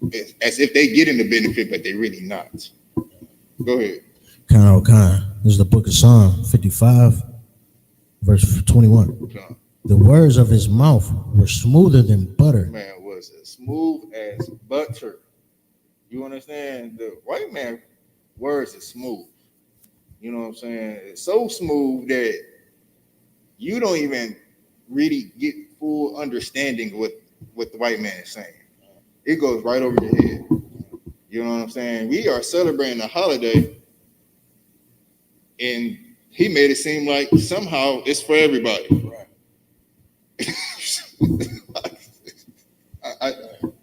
getting the benefit, but they really not. Go ahead. This is the book of Psalm 55, verse 21. The words of his mouth were smoother than butter. Man was as smooth as butter. You understand? The white man words is smooth. You know what I'm saying? It's so smooth that you don't even really get full understanding of what the white man is saying. It goes right over your head. You know what I'm saying? We are celebrating a holiday, and he made it seem like somehow it's for everybody. Right.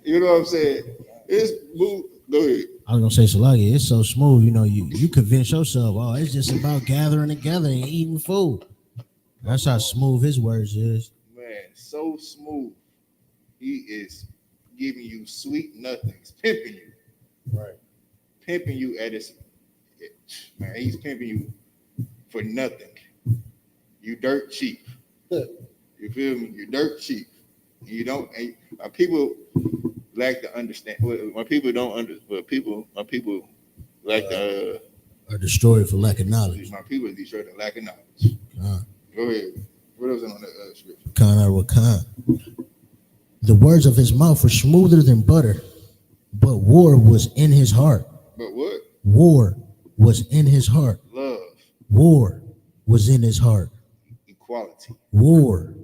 You know what I'm saying? It's smooth. Go ahead. I was gonna say, Salagi, it's so smooth. You convince yourself, oh, it's just about gathering together and eating food. That's how smooth his words is. Man, so smooth. He is giving you sweet nothings, pimping you. Right. Pimping you at his, man, he's pimping you for nothing. You dirt cheap. You feel me? You're dirt cheap. You don't, my people lack to understand. My people lack to, are destroyed for lack of knowledge. My people are destroyed for lack of knowledge. Go ahead. What else on that scripture? The words of his mouth were smoother than butter, but war was in his heart. But what? War was in his heart. Love. War was in his heart. Equality. War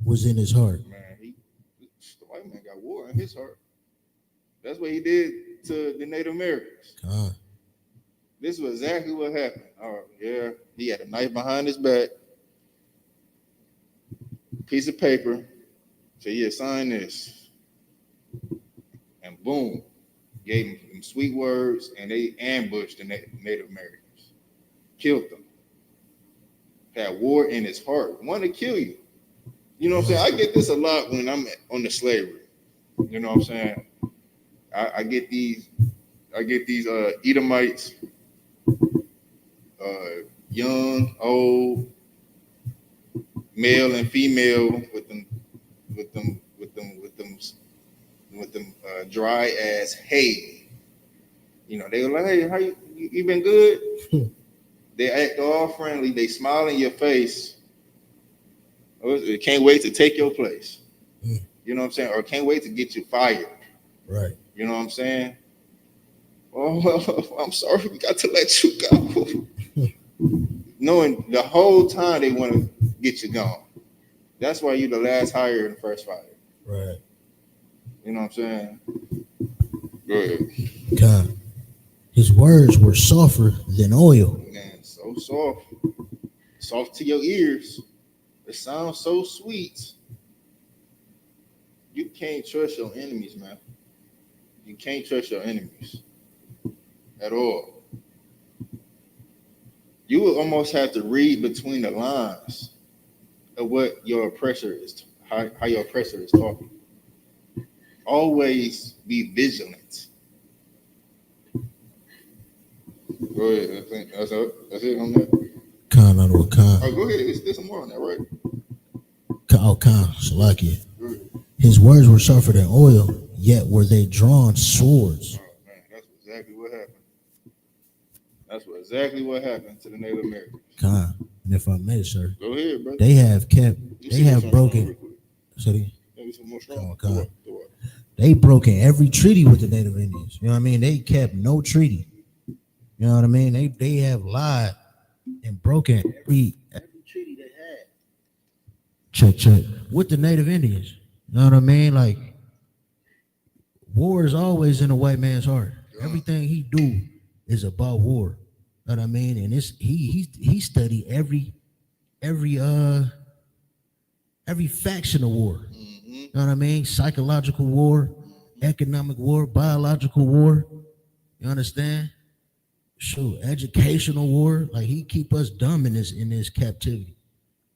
was in his heart. Man, the white man got war in his heart. That's what he did to the Native Americans. This was exactly what happened. Oh, yeah. He had a knife behind his back, piece of paper. So yeah, sign this. And boom, gave him sweet words, and they ambushed the Native Americans. Killed them. Had war in his heart. Wanted to kill you. You know what I'm saying? I get this a lot when I'm on the slavery. You know what I'm saying? I get these Edomites, young, old, male and female with them dry ass hay. They were like, hey, how you been good? They act all friendly. They smile in your face. They can't wait to take your place. You know what I'm saying? Or can't wait to get you fired. Right. You know what I'm saying? Oh, I'm sorry, we got to let you go. Knowing the whole time they want to get you gone. That's why you're the last hire and the first fire. Right. You know what I'm saying? Go ahead. God. His words were softer than oil. Man, so soft. Soft to your ears. It sounds so sweet. You can't trust your enemies, man. You can't trust your enemies at all. You will almost have to read between the lines of what your oppressor is, how your oppressor is talking. Always be vigilant. Go ahead. I think that's it on that. Khan on what Khan. Oh, go ahead. There's some more on that, right? Khan, Salakia. His words were softer than oil, yet were they drawn swords. Oh, man, that's exactly what happened. That's what exactly what happened to the Native Americans. Con, and if I may, sir, Go ahead, brother. they have kept, You they see have what's broken. real quick. So they, Maybe some more strong. Con. Go up. They broken every treaty with the Native Indians. You know what I mean? They kept no treaty. You know what I mean? They have lied and broken every treaty they had. Check with the Native Indians. You know what I mean? Like, war is always in a white man's heart. Everything he do is about war. You know what I mean? And it's he studied every faction of war. You know what I mean? Psychological war, economic war, biological war. You understand? Shoot, educational war. Like, he keep us dumb in this captivity,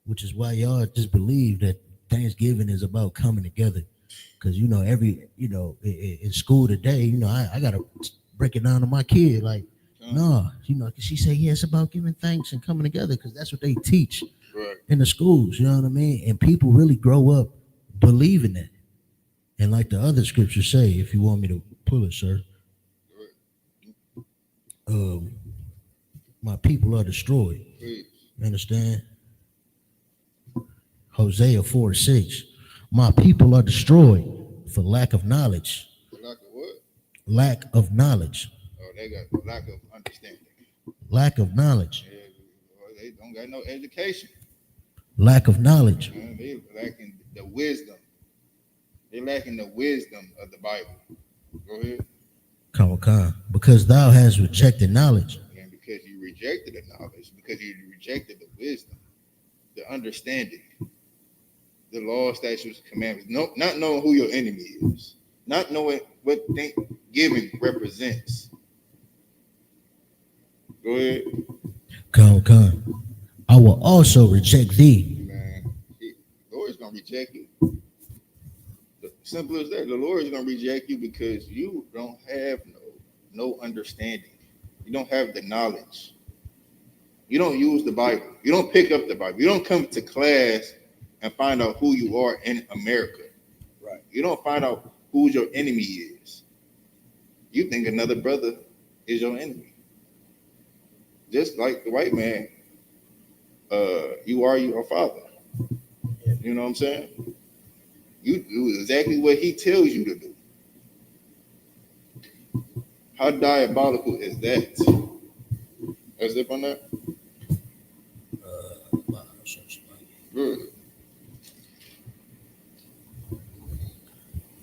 which is why y'all just believe that Thanksgiving is about coming together. Because in school today, I gotta break it down to my kid. Like, no, she say, yeah, it's about giving thanks and coming together, because that's what they teach in the schools. You know what I mean? And people really grow up believing that. And like the other scriptures say, if you want me to pull it, sir, my people are destroyed. You understand? Hosea 4:6. My people are destroyed for lack of knowledge. Lack of what? Lack of knowledge. Oh, they got lack of understanding. Lack of knowledge. Yeah, they don't got no education. Lack of knowledge. They lacking the wisdom. They lacking the wisdom of the Bible. Go ahead. Come. Because thou hast rejected knowledge. And because you rejected the knowledge, because you rejected the wisdom, the understanding, the law, statutes, commandments, not knowing who your enemy is, not knowing what Thanksgiving represents. Go ahead. Come. I will also reject thee. Man, the Lord is gonna reject you. Simple as that. The Lord is gonna reject you because you don't have no understanding. You don't have the knowledge. You don't use the Bible. You don't pick up the Bible. You don't come to class and find out who you are in America. Right. You don't find out who your enemy is. You think another brother is your enemy. Just like the white man, you are your father. You know what I'm saying? You do exactly what he tells you to do. How diabolical is that? As if on that? Good.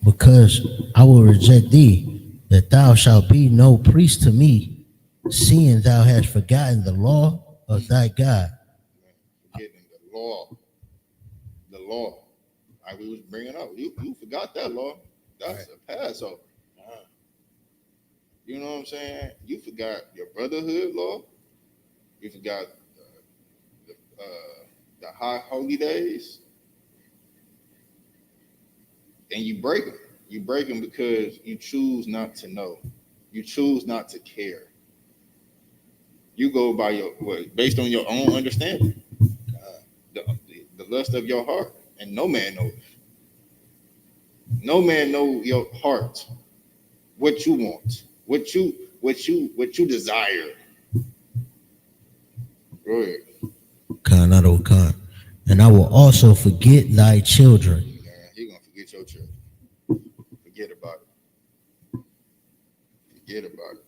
Because I will reject thee, that thou shalt be no priest to me, seeing thou hast forgotten the law of thy God. Forgetting the law. The law. Like we was bringing up. You forgot that law. That's a Passover. You know what I'm saying? You forgot your brotherhood law. You forgot the high holy days. And you break them. You break them because you choose not to know. You choose not to care. You go by based on your own understanding. The lust of your heart. And no man knows. No man knows your heart. What you want. What you desire. Go ahead. Con, not old con. And I will also forget thy children. Yeah, he gonna forget your children. Forget about it. Forget about it.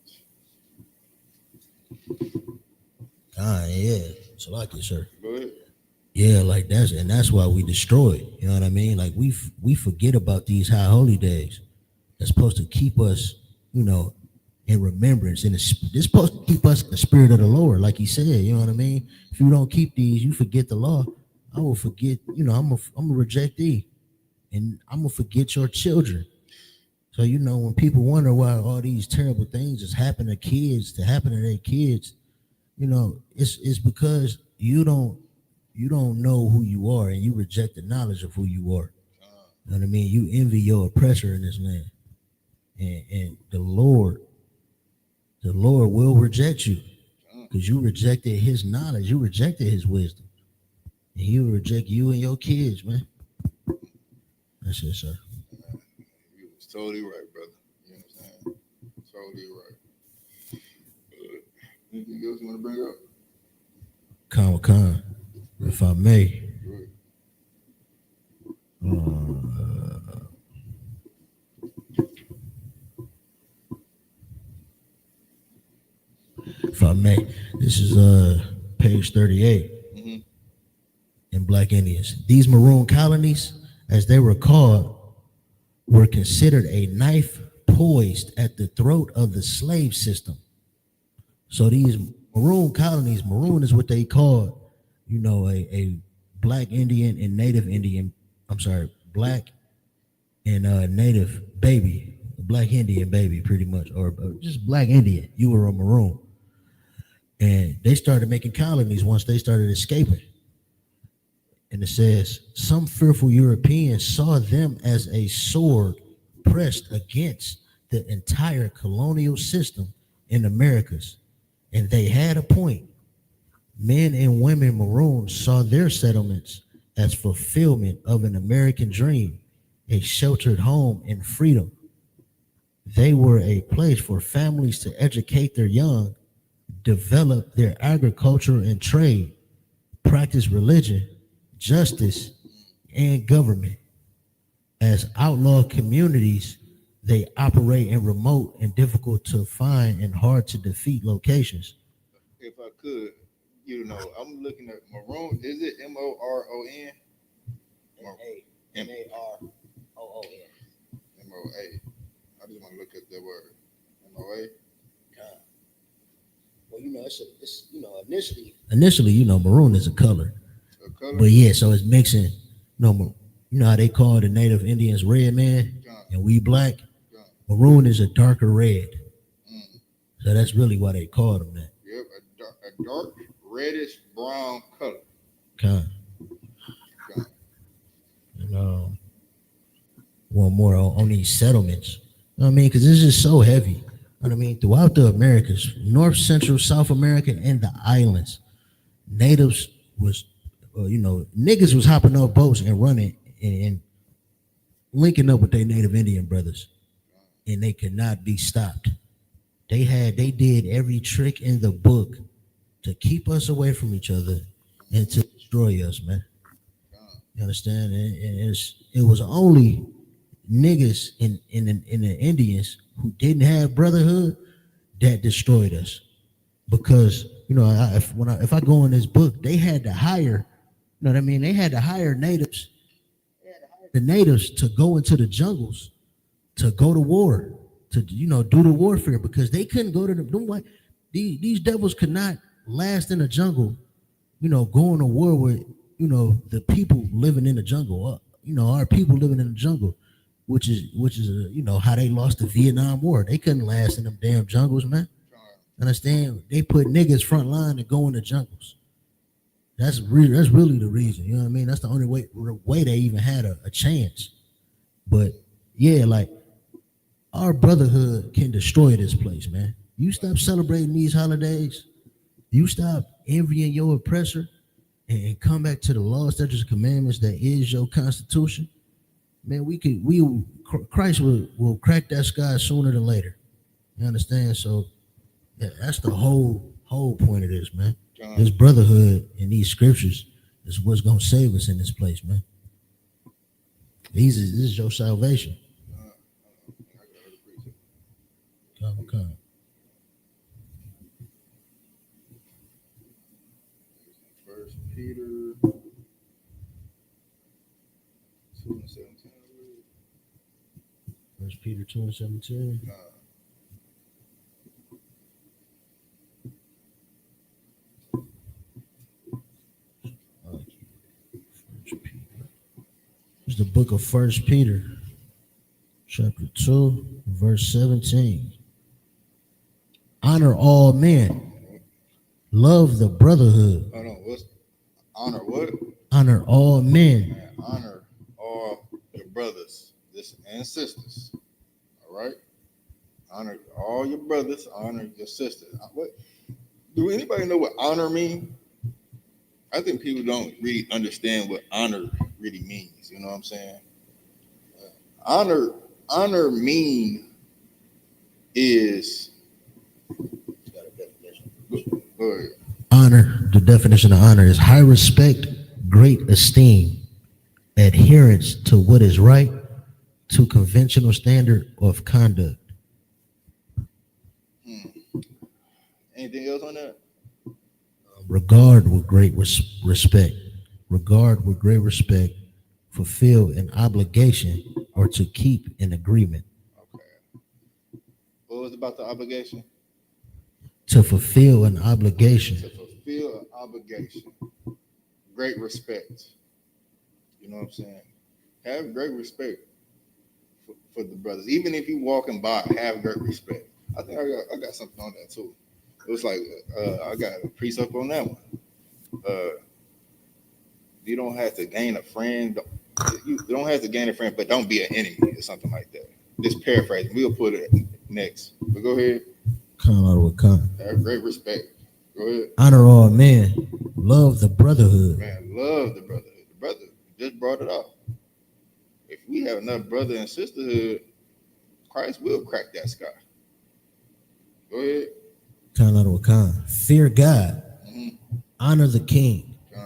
Yeah. So like it, sir. Go ahead. Yeah, like that's why we destroy it. You know what I mean? Like we forget about these high holy days. That's supposed to keep us, in remembrance. And it's supposed to keep us in the spirit of the Lord, like he said. You know what I mean? If you don't keep these, you forget the law. I will forget. I'm gonna reject thee, and I'm gonna forget your children. So when people wonder why all these terrible things just happen to kids, to happen to their kids, it's because you don't know who you are, and you reject the knowledge of who you are. You know what I mean? You envy your oppressor in this land, and the Lord will reject you because you rejected his knowledge, you rejected his wisdom, and he will reject you and your kids, man. That's it, sir. You was totally right, brother. You understand? Totally right. Anything else you want to bring up? Con, if I may. If I may, this is page 38 in Black Indians. These maroon colonies, as they were called, were considered a knife poised at the throat of the slave system. So these maroon colonies, maroon is what they called, a Black Indian and Native Indian, Black and Native baby, Black Indian baby, pretty much, or just Black Indian. You were a maroon. And they started making colonies once they started escaping. And it says, some fearful Europeans saw them as a sword pressed against the entire colonial system in Americas. And they had a point. Men and women maroons saw their settlements as fulfillment of an American dream, a sheltered home and freedom. They were a place for families to educate their young, develop their agriculture and trade, practice religion, justice, and government. As outlaw communities, they operate in remote and difficult to find and hard to defeat locations. If I could, I'm looking at maroon. Is it M-O-R-O-N? M-A-R-O-O-N. M-O-A. I just want to look at that word. M-O-A. Well, it's initially, maroon is a color. But yeah, so it's mixing. You know how they call the Native Indians red man, and we black. Maroon is a darker red. So that's really why they called them that. Yep, a dark reddish brown color. And one more on these settlements. You know what I mean? Because this is so heavy. You know what I mean? Throughout the Americas, North, Central, South America, and the islands, natives was, niggas was hopping off boats and running and linking up with their Native Indian brothers, and they could not be stopped. They did every trick in the book to keep us away from each other and to destroy us, man. You understand? And it was only niggas in the Indians who didn't have brotherhood that destroyed us. Because if I go in this book, they had to hire, you know what I mean? They had to hire natives, the natives to go into the jungles, to go to war, to do the warfare, because they couldn't go to the these devils could not last in the jungle, going to war with the people living in the jungle, our people living in the jungle, which is how they lost the Vietnam War. They couldn't last in them damn jungles, man. Understand? They put niggas front line to go in the jungles. That's really the reason. You know what I mean? That's the only way they even had a chance. But yeah, like, our brotherhood can destroy this place, man. You stop celebrating these holidays, you stop envying your oppressor, and come back to the law, statutes, and commandments that is your Constitution, man. Christ will crack that sky sooner than later. You understand? So yeah, that's the whole point of this, man. This brotherhood in these scriptures is what's gonna save us in this place, man. This is your salvation. Come. First Peter 2:17. First Peter 2:17. It's the book of First Peter, chapter 2, verse 17. Honor all men. Love the brotherhood. Hold on, what's honor what? Honor all men. Man, honor all your brothers and sisters. All right? Honor all your brothers, honor your sisters. What? Do anybody know what honor means? I think people don't really understand what honor really means. You know what I'm saying? Honor mean is Go ahead. Honor, the definition of honor is high respect, great esteem, adherence to what is right, to conventional standard of conduct. Anything else on that? Regard with great respect. Regard with great respect, fulfill an obligation or to keep an agreement. Okay. What was about the obligation? To fulfill an obligation. To fulfill an obligation. Great respect. You know what I'm saying? Have great respect for the brothers. Even if you walking by, have great respect. I think I got something on that too. It was like I got a precept on that one. You don't have to gain a friend. You don't have to gain a friend, but don't be an enemy or something like that. Just paraphrase. We'll put it next. But go ahead. Have great respect. Go ahead. Honor all men. Love the brotherhood. Man, love the brotherhood. The brother just brought it up. If we have enough brother and sisterhood, Christ will crack that sky. Go ahead. Fear God. Honor the king. I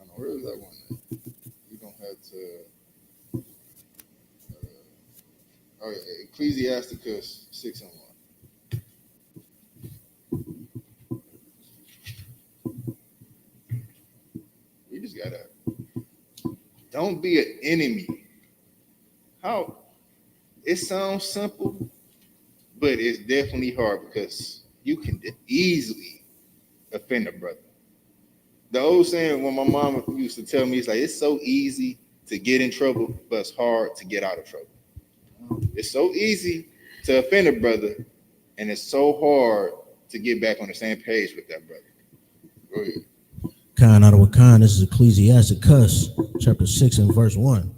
know, where is that one? You don't have to. Ecclesiasticus 6:1. You just gotta. Don't be an enemy. How? It sounds simple, but it's definitely hard because you can easily offend a brother. The old saying when my mom used to tell me, it's like, it's so easy to get in trouble, but it's hard to get out of trouble. It's so easy to offend a brother, and it's so hard to get back on the same page with that brother. Go ahead. Khan out of Khan, this is Ecclesiasticus, chapter 6 and verse 1.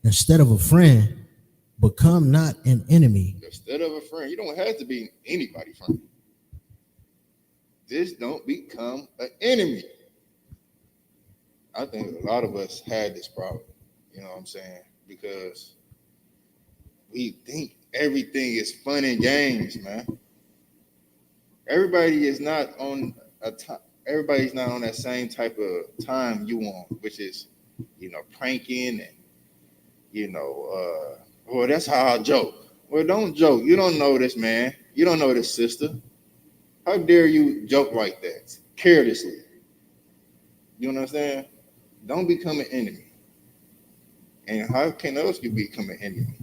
Instead of a friend, become not an enemy. Instead of a friend, you don't have to be anybody's friend. Just don't become an enemy. I think a lot of us had this problem, you know what I'm saying? Because we think everything is fun and games, man. Everybody's not on that same type of time you want, which is, pranking and, well, that's how I joke. Well, don't joke. You don't know this man. You don't know this sister. How dare you joke like that, carelessly? You understand? Don't become an enemy. And how can else you become an enemy?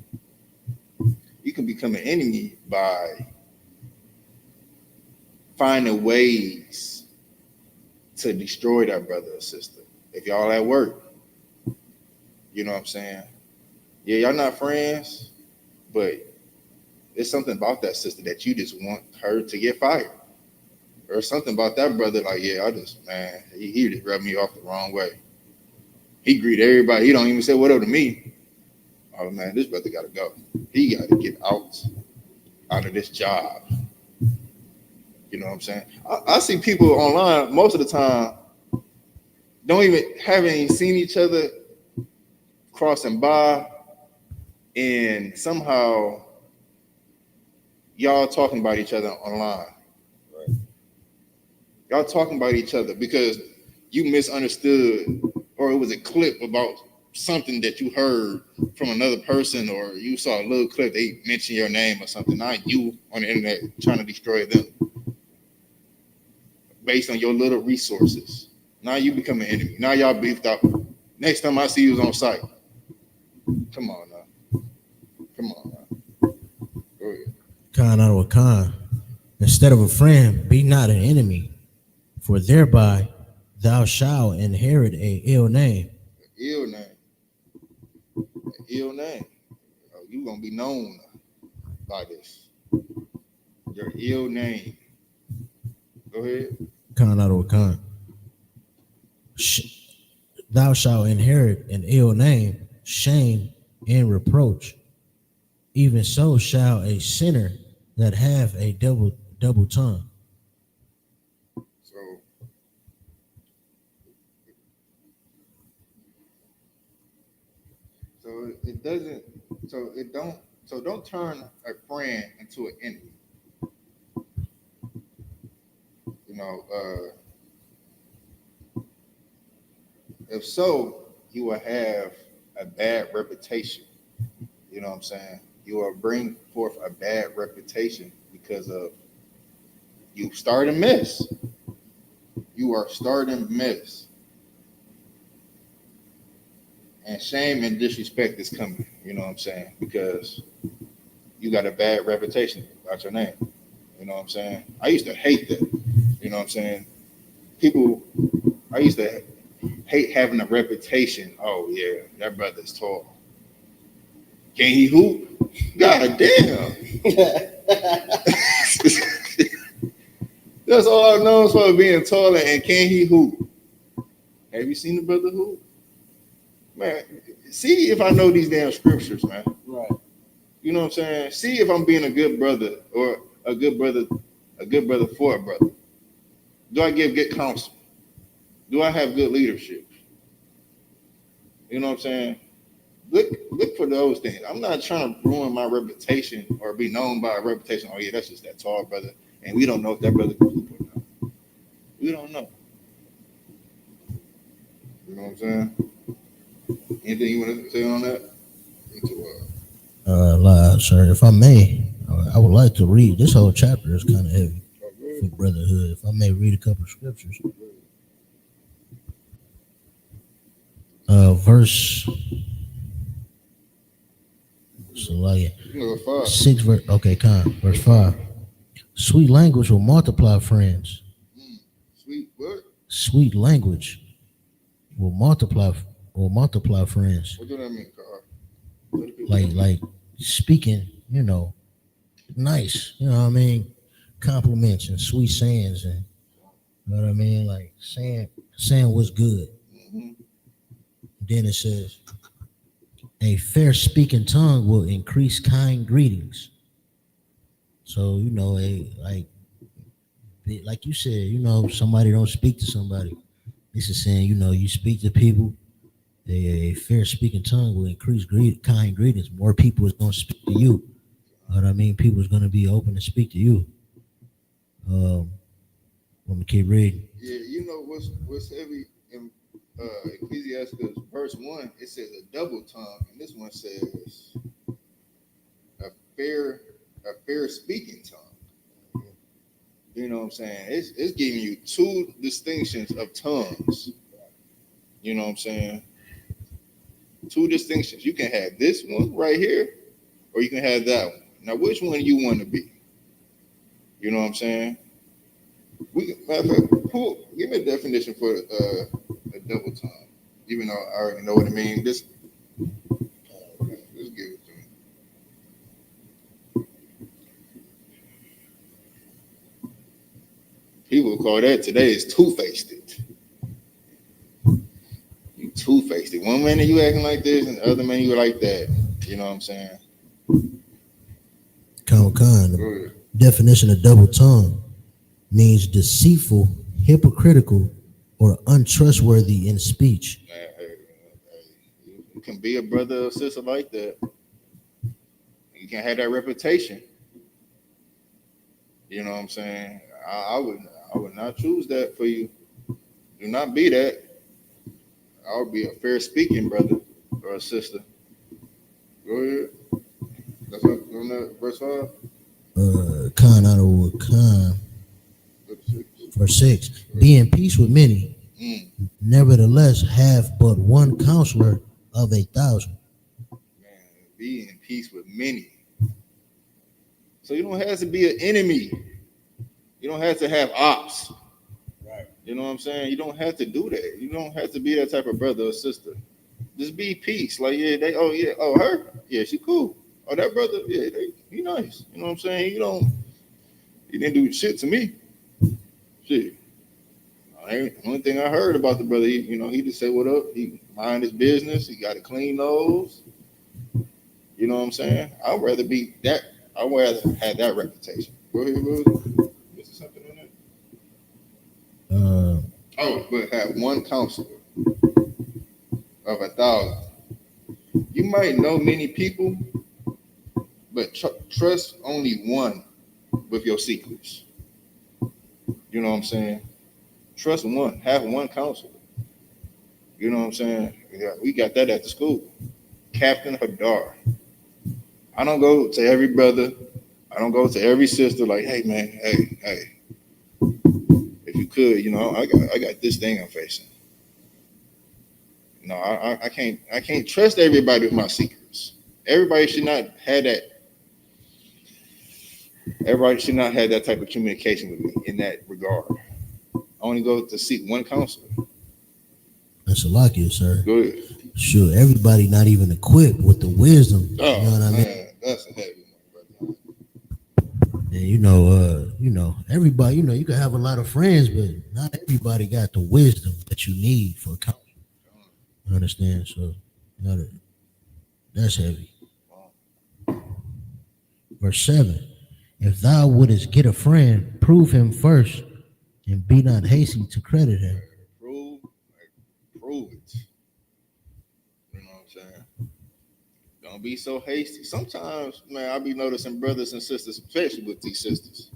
You can become an enemy by finding ways to destroy that brother or sister. If y'all at work, you know what I'm saying? Yeah, y'all not friends, but there's something about that sister that you just want her to get fired. Or something about that brother, like, yeah, he just rubbed me off the wrong way. He greet everybody. He don't even say what up to me. Oh, man, this brother got to go. He got to get out of this job. You know what I'm saying? I see people online most of the time haven't even seen each other crossing by, and somehow y'all talking about each other online. Right? Y'all talking about each other because you misunderstood, or it was a clip about something that you heard from another person, or you saw a little clip, they mentioned your name or something. Now you on the internet trying to destroy them based on your little resources. Now you become an enemy. Now y'all beefed up. Next time I see you on site. Come on now. Go ahead. Khan out of Khan. Instead of a friend, be not an enemy, for thereby thou shalt inherit a ill name. Ill name. Ill name. You're going to be known by this. Your ill name. Go ahead. Khan out of Khan. Thou shalt inherit an ill name, shame, and reproach. Even so shall a sinner that have a double tongue. Don't turn a friend into an enemy. if so, you will have a bad reputation. You know what I'm saying? You will bring forth a bad reputation because of you starting mess. You are starting mess. And shame and disrespect is coming. You know what I'm saying? Because you got a bad reputation about your name. You know what I'm saying? I used to hate that. You know what I'm saying? I used to hate having a reputation. Oh, yeah, that brother's tall. Can he hoop? God damn. That's all I know for being taller and can he hoop? Have you seen the brother hoop? Man, see if I know these damn scriptures, man. Right. You know what I'm saying? See if I'm being a good brother or a good brother for a brother. Do I give good counsel? Do I have good leadership? You know what I'm saying? Look for those things. I'm not trying to ruin my reputation or be known by a reputation. Oh yeah, that's just that tall brother, and we don't know if that brother can hoop or not. We don't know. You know what I'm saying? Anything you want to say on that? Sir, if I may, I would like to read. This whole chapter is kind of heavy for brotherhood. If I may read a couple of scriptures. Verse 6, verse 5. Sweet language will multiply friends. Sweet what? Sweet language will multiply friends. What do that mean, Carl? Like speaking, nice. You know what I mean? Compliments and sweet sayings, and you know what I mean? Like saying what's good. Mm-hmm. Then it says, a fair speaking tongue will increase kind greetings. So, like you said, somebody don't speak to somebody. This is saying, you speak to people. A fair speaking tongue will increase kind greetings. More people is going to speak to you. You know what I mean? People is going to be open to speak to you. Let me keep reading. Yeah, you know what's heavy in Ecclesiastes verse 1, it says a double tongue, and this one says a fair speaking tongue. You know what I'm saying? It's giving you two distinctions of tongues. You know what I'm saying? Two distinctions. You can have this one right here, or you can have that one. Now, which one you want to be? You know what I'm saying? Give me a definition for a double tongue. Even though I already know what it means. Let's give it to me. People call that today is two-faced. You two-faced. One minute you acting like this, and the other minute you like that. You know what I'm saying? The definition of double tongue means deceitful, hypocritical, or untrustworthy in speech. You can be a brother or sister like that. You can have that reputation. You know what I'm saying? I would not choose that for you. Do not be that. I would be a fair speaking brother or a sister. Go ahead. That's what on that verse 5. Verse 6. Be in peace with many. Nevertheless, have but one counselor of 1,000. Man, be in peace with many. So you don't have to be an enemy. You don't have to have ops. Right. You know what I'm saying? You don't have to do that. You don't have to be that type of brother or sister. Just be peace. Like, yeah, her? Yeah, she cool. Oh, that brother, yeah, he nice. You know what I'm saying? He didn't do shit to me. Shit. The only thing I heard about the brother, he just say what up. He mind his business. He got a clean nose. You know what I'm saying? I'd rather be that. I'd rather have that reputation. Go ahead, bro. Is there something on that? But have one counselor of 1,000. You might know many people, but trust only one with your secrets. You know what I'm saying? Trust one. Have one counselor. You know what I'm saying? Yeah, we got that at the school. Captain Hadar. I don't go to every brother. I don't go to every sister like, hey man, hey. If you could, I got this thing I'm facing. No, I can't trust everybody with my secrets. Everybody should not have that. Everybody should not have that type of communication with me in that regard. I only go to seek one counselor. That's a lock you, sir. Go ahead. Sure, everybody not even equipped with the wisdom. Oh, you know what I mean? Man, that's a heavy one, brother. And everybody, you can have a lot of friends, but not everybody got the wisdom that you need for counseling. You understand? So, that's heavy. Verse 7. If thou wouldest get a friend, prove him first, and be not hasty to credit him. Prove it. You know what I'm saying? Don't be so hasty. Sometimes, man, I'll be noticing brothers and sisters, especially with these sisters,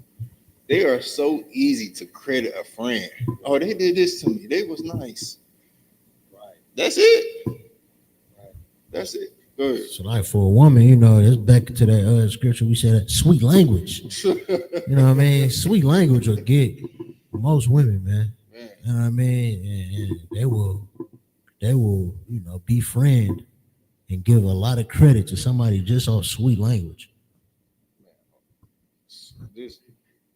they are so easy to credit a friend. Oh, they did this to me. They was nice. Right. That's it. Right. That's it. Go ahead. So, like for a woman, it's back to that scripture we said, that sweet language. You know what I mean? Sweet language will get most women, man. You know what I mean? And they will, befriend and give a lot of credit to somebody just off sweet language. This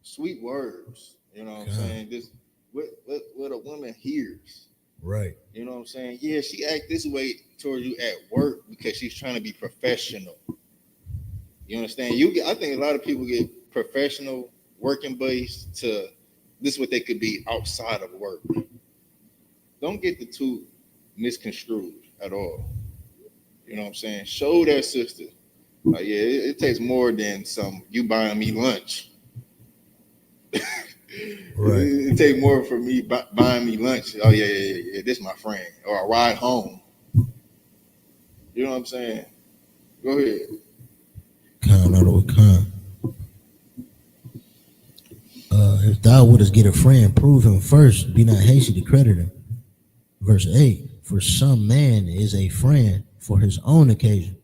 sweet words, you know what I'm saying? This what a woman hears. Right. You know what I'm saying? Yeah, she act this way towards you at work because she's trying to be professional. You understand? I think a lot of people get professional working buddies to this is what they could be outside of work. Don't get the two misconstrued at all. You know what I'm saying? Show that sister. Like, yeah, it takes more than you buying me lunch. Right. It takes more for me buying me lunch. Oh yeah. This is my friend. Or a ride home. You know what I'm saying? Go ahead. If thou wouldest get a friend, prove him first. Be not hasty to credit him. Verse 8. For some man is a friend for his own occasion.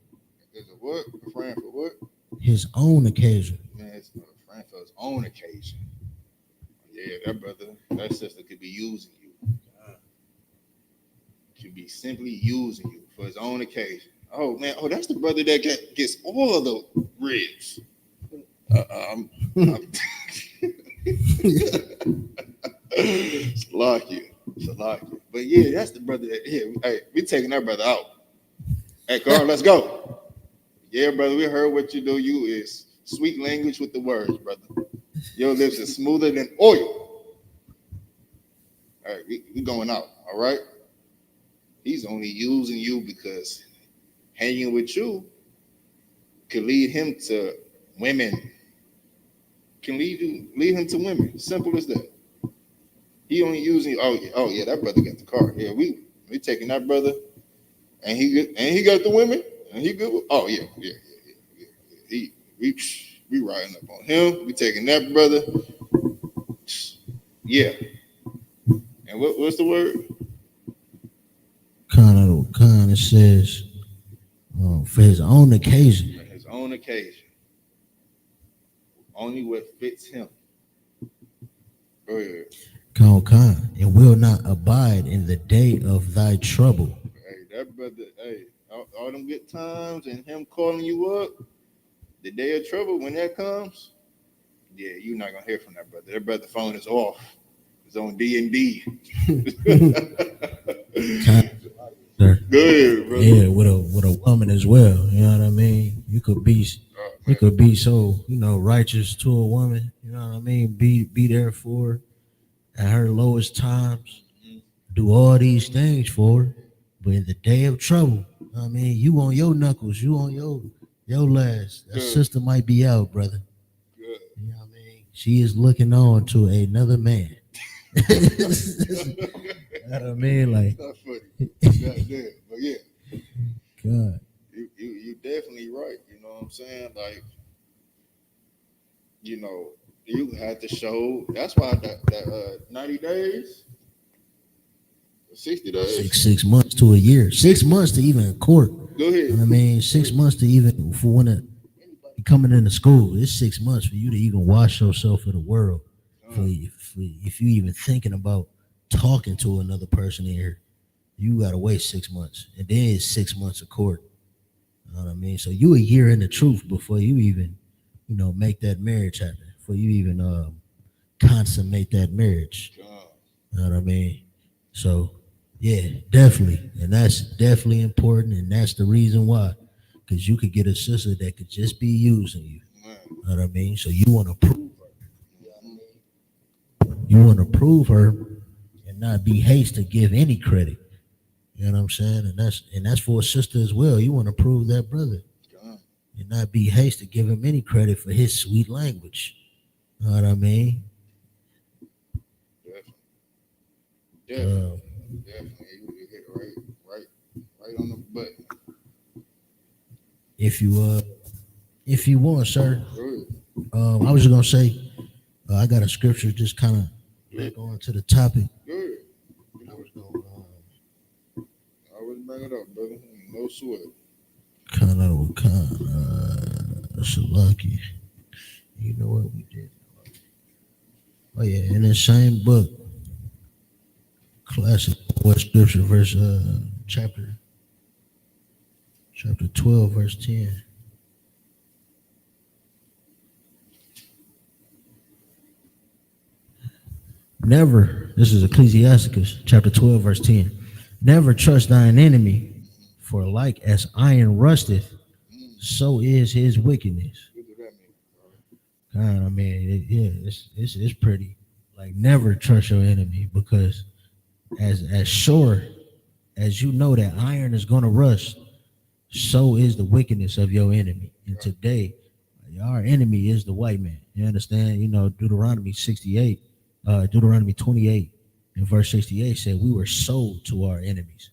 Is a what? A friend for what? His own occasion. Man, it's a friend for his own occasion. Yeah, that brother, that sister could be using you. Could be simply using you for his own occasion. Oh man, that's the brother that gets all of the ribs. Salakia. But yeah, that's the brother that hey, we taking that brother out. Hey, Carl, let's go. Yeah, brother, we heard what you do. You is sweet language with the words, brother. Your lips is smoother than oil. All right, we going out, all right? He's only using you because hanging with you could lead him to women. Can lead him to women. Simple as that. He only using you. Oh yeah, that brother got the car. Yeah, we taking that brother, and he got the women, and he good. Oh yeah. We riding up on him. We taking that brother. Yeah. And what's the word? Khan, it says, for his own occasion. For his own occasion. Only what fits him. Go ahead. Khan, and will not abide in the day of thy trouble. Hey, that brother, all them good times and him calling you up, the day of trouble, when that comes, yeah, you're not gonna hear from that brother. That brother phone is off. It's on D&D. Good, bro. Yeah, with a woman as well. You know what I mean? You could be so, righteous to a woman. You know what I mean? Be there for her at her lowest times. Do all these things for her. But in the day of trouble, I mean, you on your knuckles, you on your last. That sister might be out, brother. Good. You know what I mean? She is looking on to another man. You know what I mean? Like, that's funny. Goddamn. But yeah. God. You definitely right. You know what I'm saying? Like, You had to show. That's why that 90 days, 60 days, 6 months to a year, 6 months to even court. Go ahead. I mean, 6 months to even for when it coming into school. It's 6 months for you to even wash yourself for the world. If you even thinking about talking to another person in here, you gotta wait 6 months, and then it's 6 months of court. You know what I mean? So you a year in the truth before you even, make that marriage happen. Before you even consummate that marriage. You know what I mean? So yeah, definitely, and that's definitely important, and that's the reason why, because you could get a sister that could just be using you. You know what I mean? So you want to prove her. You want to prove her, and not be hasty to give any credit. You know what I'm saying? And that's for a sister as well. You want to prove that brother, and not be hasty to give him any credit for his sweet language. You know what I mean? Definitely. Definitely. You hit it right on the button. If you want, sir. I was just gonna say, I got a scripture just kind of back on to the topic. Good. I always bring it up, brother. No sweat. Kind of Shalaki. You know what we did? Oh yeah, in the same book, classic what scripture, verse chapter 12, verse 10. Never, this is Ecclesiasticus chapter 12, verse 10. Never trust thine enemy, for like as iron rusteth, so is his wickedness. God, I mean, it's pretty. Like, never trust your enemy, because as sure as you know that iron is gonna rust, so is the wickedness of your enemy. And today, our enemy is the white man. You understand? Deuteronomy 28 and verse 68 said we were sold to our enemies.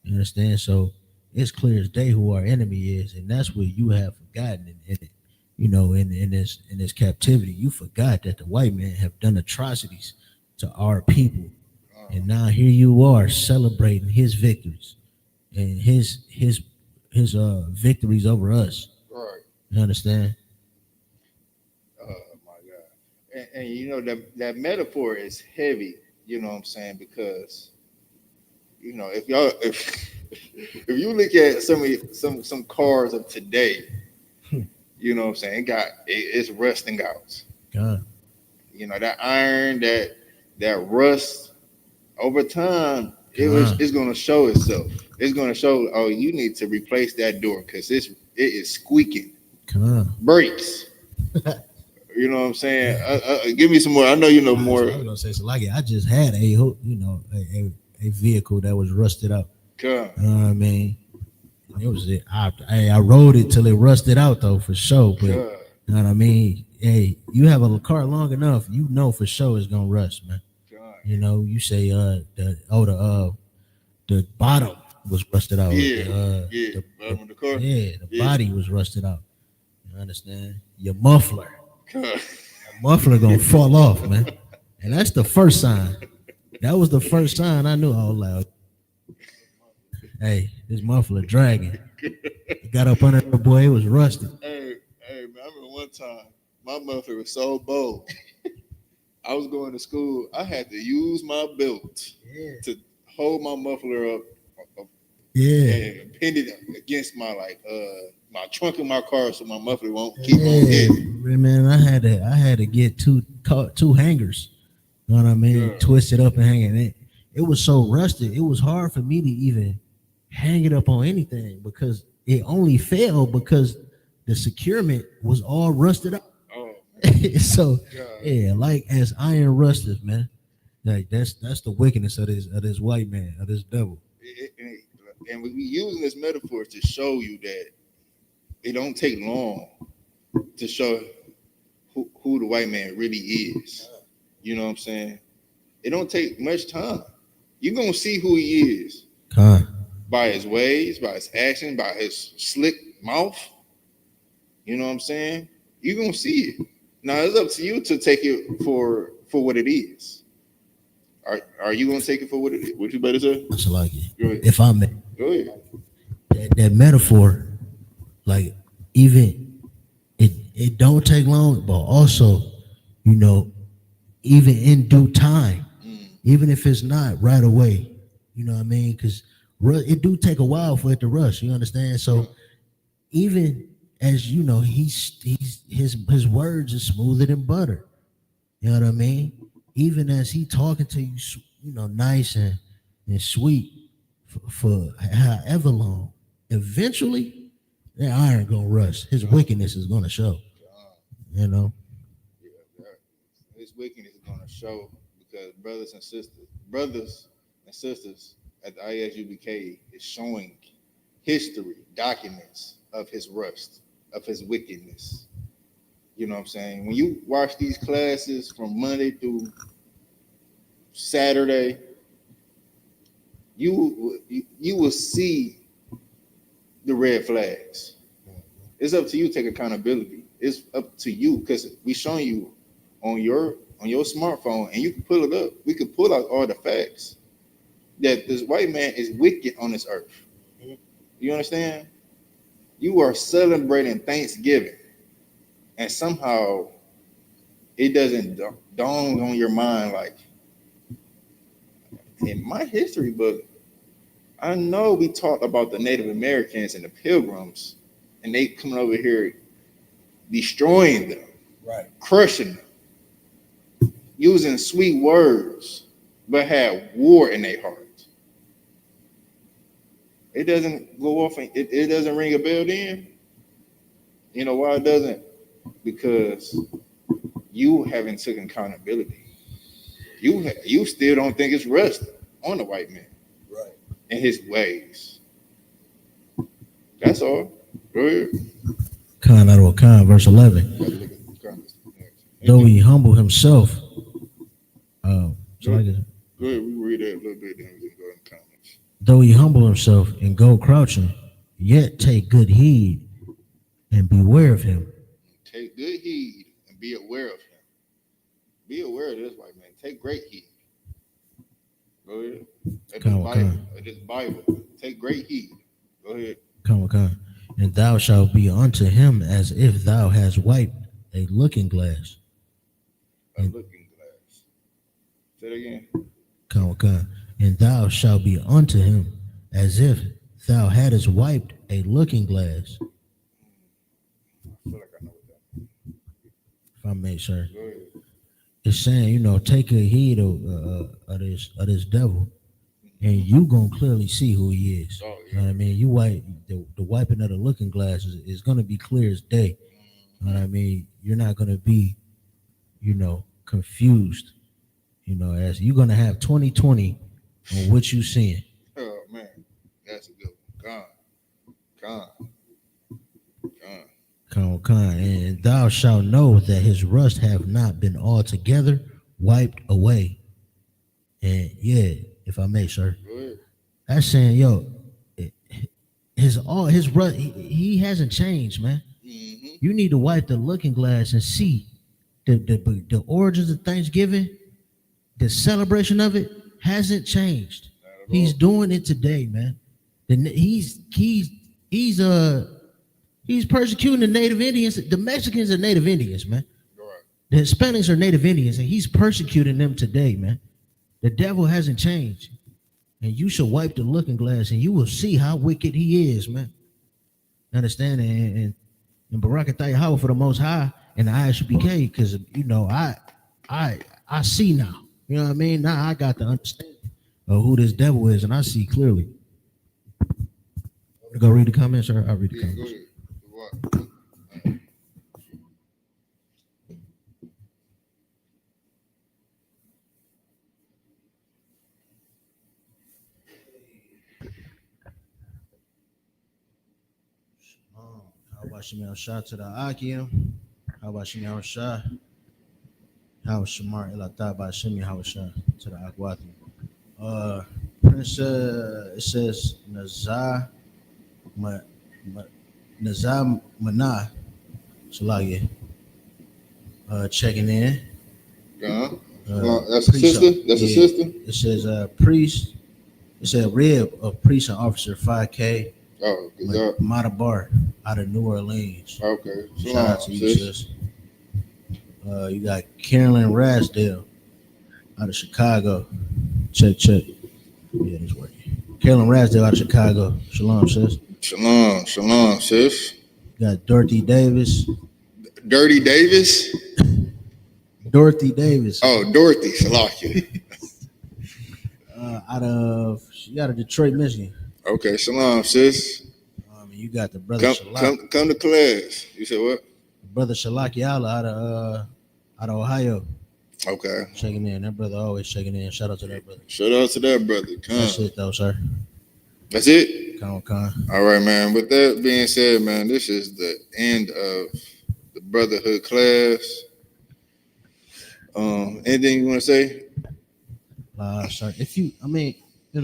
You understand? So it's clear as day who our enemy is, and that's what you have forgotten in it. In this captivity, you forgot that the white man have done atrocities to our people, and now here you are celebrating his victories and his victories over us. Right. You understand? Oh my God. And that metaphor is heavy, you know what I'm saying? Because, if you look at some cars of today, you know what I'm saying, it's rusting out. God. That iron, that rust over time, it's gonna show itself. It's gonna show, oh, you need to replace that door because it is squeaking. Brakes. You know what I'm saying? Give me some more. I know you know more. I was gonna say, so like I just had a vehicle that was rusted out. You know what I mean? It was it. I rode it till it rusted out though, for sure. But you know what I mean? Hey, you have a car long enough, you know for sure it's gonna rust, man. You say the bottom was rusted out. The bottom of the car. The body was rusted out. You understand? Your muffler. The muffler gonna fall off, man. And that's the first sign. That was the first sign I knew. Oh, loud. Hey, this muffler dragging. Got up under the boy, it was rusted. Hey, man, I remember one time my muffler was so bold. I was going to school. I had to use my belt to hold my muffler up. And pin it against my my trunk of my car so my muffler won't keep on hitting. Man, I had to get two hangers. You know what I mean? Twist it up and hang it. It was so rusted. It was hard for me to even hang it up on anything because it only fell because the securement was all rusted up. So like as iron rusteth, man. Like that's the wickedness of this white man, of this devil. And we using this metaphor to show you that it don't take long to show who the white man really is. You know what I'm saying? It don't take much time. You're gonna see who he is by his ways, by his actions, by his slick mouth. You know what I'm saying? You're gonna see it. Now it's up to you to take it for what it is. Are you gonna take it for what it is? What you better say? It's like it. Go ahead. If I may, Go ahead. that metaphor, like even it don't take long, but also, you know, even in due time, even if it's not right away, you know what I mean? Because it do take a while for it to rush. You understand? So even as you know, his words are smoother than butter. You know what I mean? Even as he talking to you, you know, nice and sweet for however long, eventually that iron gonna rust. His wickedness is gonna show. You know. His wickedness is gonna show because brothers and sisters at the ISUBK is showing history, documents of his rust, of his wickedness. You know what I'm saying? When you watch these classes from Monday through Saturday, you will see the red flags. It's up to you to take accountability. It's up to you because we showing you on your smartphone, and you can pull it up. We could pull out all the facts that this white man is wicked on this earth. You understand? You are celebrating Thanksgiving, and somehow it doesn't dawn on your mind like, in my history book, I know we talked about the Native Americans and the Pilgrims, and they coming over here destroying them, right, crushing them, using sweet words, but had war in their heart. It doesn't go off and it doesn't ring a bell then. You know why it doesn't? Because you haven't taken accountability. You still don't think it's rust on the white man, right, and his ways. That's all. Go ahead. Khan out of Khan, verse 11. Though he humble himself, Go ahead, we read that a little bit, then we can go in the comments. Though he humble himself and go crouching, yet take good heed and beware of him. Take good heed and be aware of him. Be aware of this white man. Take great heed. Go ahead. This Bible. Take great heed. Go ahead. Come. And thou shalt be unto him as if thou hast wiped a looking glass. A looking glass. Say it again. Come. And thou shalt be unto him as if thou hadst wiped a looking glass. I feel like I know what that means. If I may, sir. Go ahead. It's saying, you know, take a heed of this devil, and you gonna clearly see who he is. Oh, yeah. You know what I mean? You wipe the wiping of the looking glass is gonna be clear as day. You know what I mean? You're not gonna be, you know, confused. You know, as you're gonna have 20/20 on what you seeing. Oh man, that's a good one. Con. And thou shalt know that his rust have not been altogether wiped away. And yeah, if I may, sir. Go ahead. That's saying, yo, his rust, he hasn't changed, man. Mm-hmm. You need to wipe the looking glass and see the origins of Thanksgiving, the celebration of it hasn't changed. He's doing it today, man. He's persecuting the Native Indians. The Mexicans are Native Indians, man. Right. The Hispanics are Native Indians, and he's persecuting them today, man. The devil hasn't changed. And you should wipe the looking glass, and you will see how wicked he is, man. Understand? And Barakatah Yahweh for the Most High and the ISUPK, because, you know, I see now. You know what I mean? Now I got the understanding of who this devil is, and I see clearly. Go read the comments, or I'll read the comments. Go ahead. How about Shemel Shah to the Akim? How about Shemel Shah? How Shamar Ilata by Shemi How Shah to the Akwati? Prince, it says Nazar Mana Shalaya. Checking in. That's a sister? That's a sister? It says priest. It said rib of priest and officer 5K. Oh, Mata Bar out of New Orleans. Okay. Shout out to you, sis. You got Carolyn Rasdale out of Chicago. Check. Yeah, it's working. Carolyn Rasdale out of Chicago. Shalom, sis. Shalom, sis. You got Dorothy Davis. Dirty Davis? Dorothy Davis. Oh, Dorothy Salakia. Out of Detroit, Michigan. Okay, shalom, sis. You got the brother come to class. You said what? Brother Shalakiala out of Ohio. Okay. Checking in. That brother always checking in. Shout out to that brother. Shout out to that brother. That's it though, sir. That's it? Con. All right, man. With that being said, man, this is the end of the brotherhood class. Anything you want to say? Sir.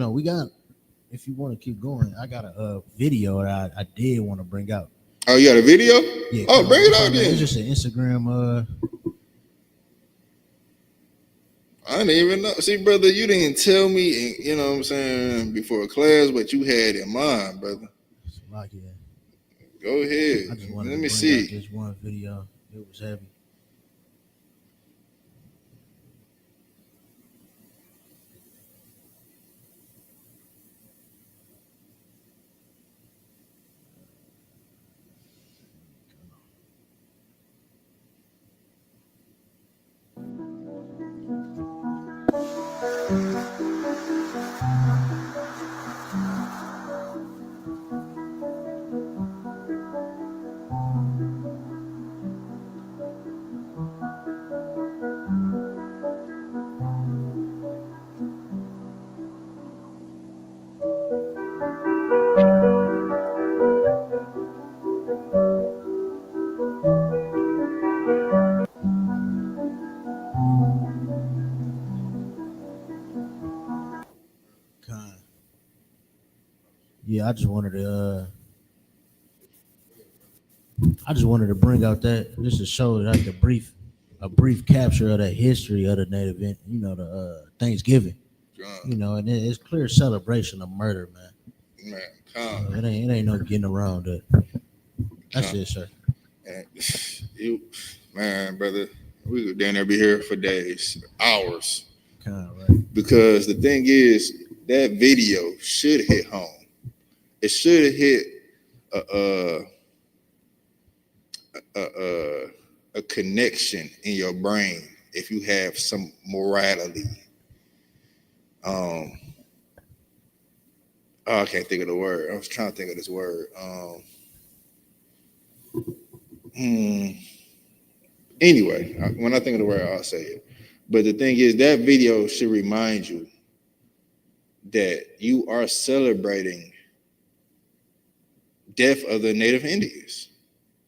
We got. If you want to keep going, I got a video that I did want to bring out. Oh, you got a video? Yeah. Oh, bring it out then. It's just an Instagram. I didn't even know. See, brother, you didn't tell me. You know what I'm saying before class what you had in mind, brother. Go ahead. I just wanted Let to me bring see. out this one video. It was heavy. Yeah, I just wanted to bring out that just to show like a brief capture of the history of the Native, the Thanksgiving. And it's clear celebration of murder, man. Man, it ain't no getting around it. That's it, sir. Man, brother, we could down there be here for days, hours. Right. Because the thing is, that video should hit home. It should have hit a connection in your brain if you have some morality. I can't think of the word. I was trying to think of this word. Anyway, when I think of the word, I'll say it. But the thing is, that video should remind you that you are celebrating death of the Native Indians.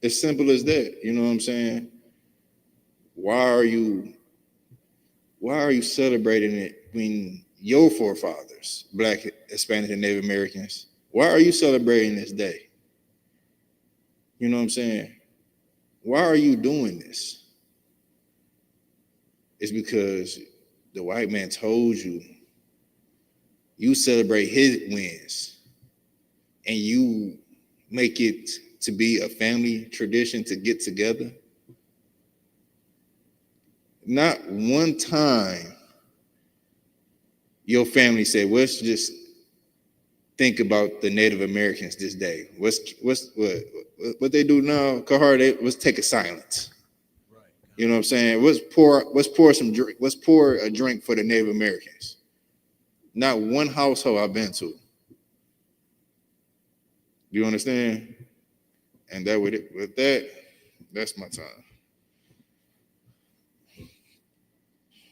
As simple as that. You know what I'm saying? Why are you celebrating it when your forefathers, Black, Hispanic, and Native Americans, why are you celebrating this day? You know what I'm saying? Why are you doing this? It's because the white man told you celebrate his wins and you make it to be a family tradition to get together. Not one time your family said, let's just think about the Native Americans this day. What they do now, Kahar, let's take a silence. You know what I'm saying? Let's pour a drink for the Native Americans. Not one household I've been to. You understand? And with that, that's my time.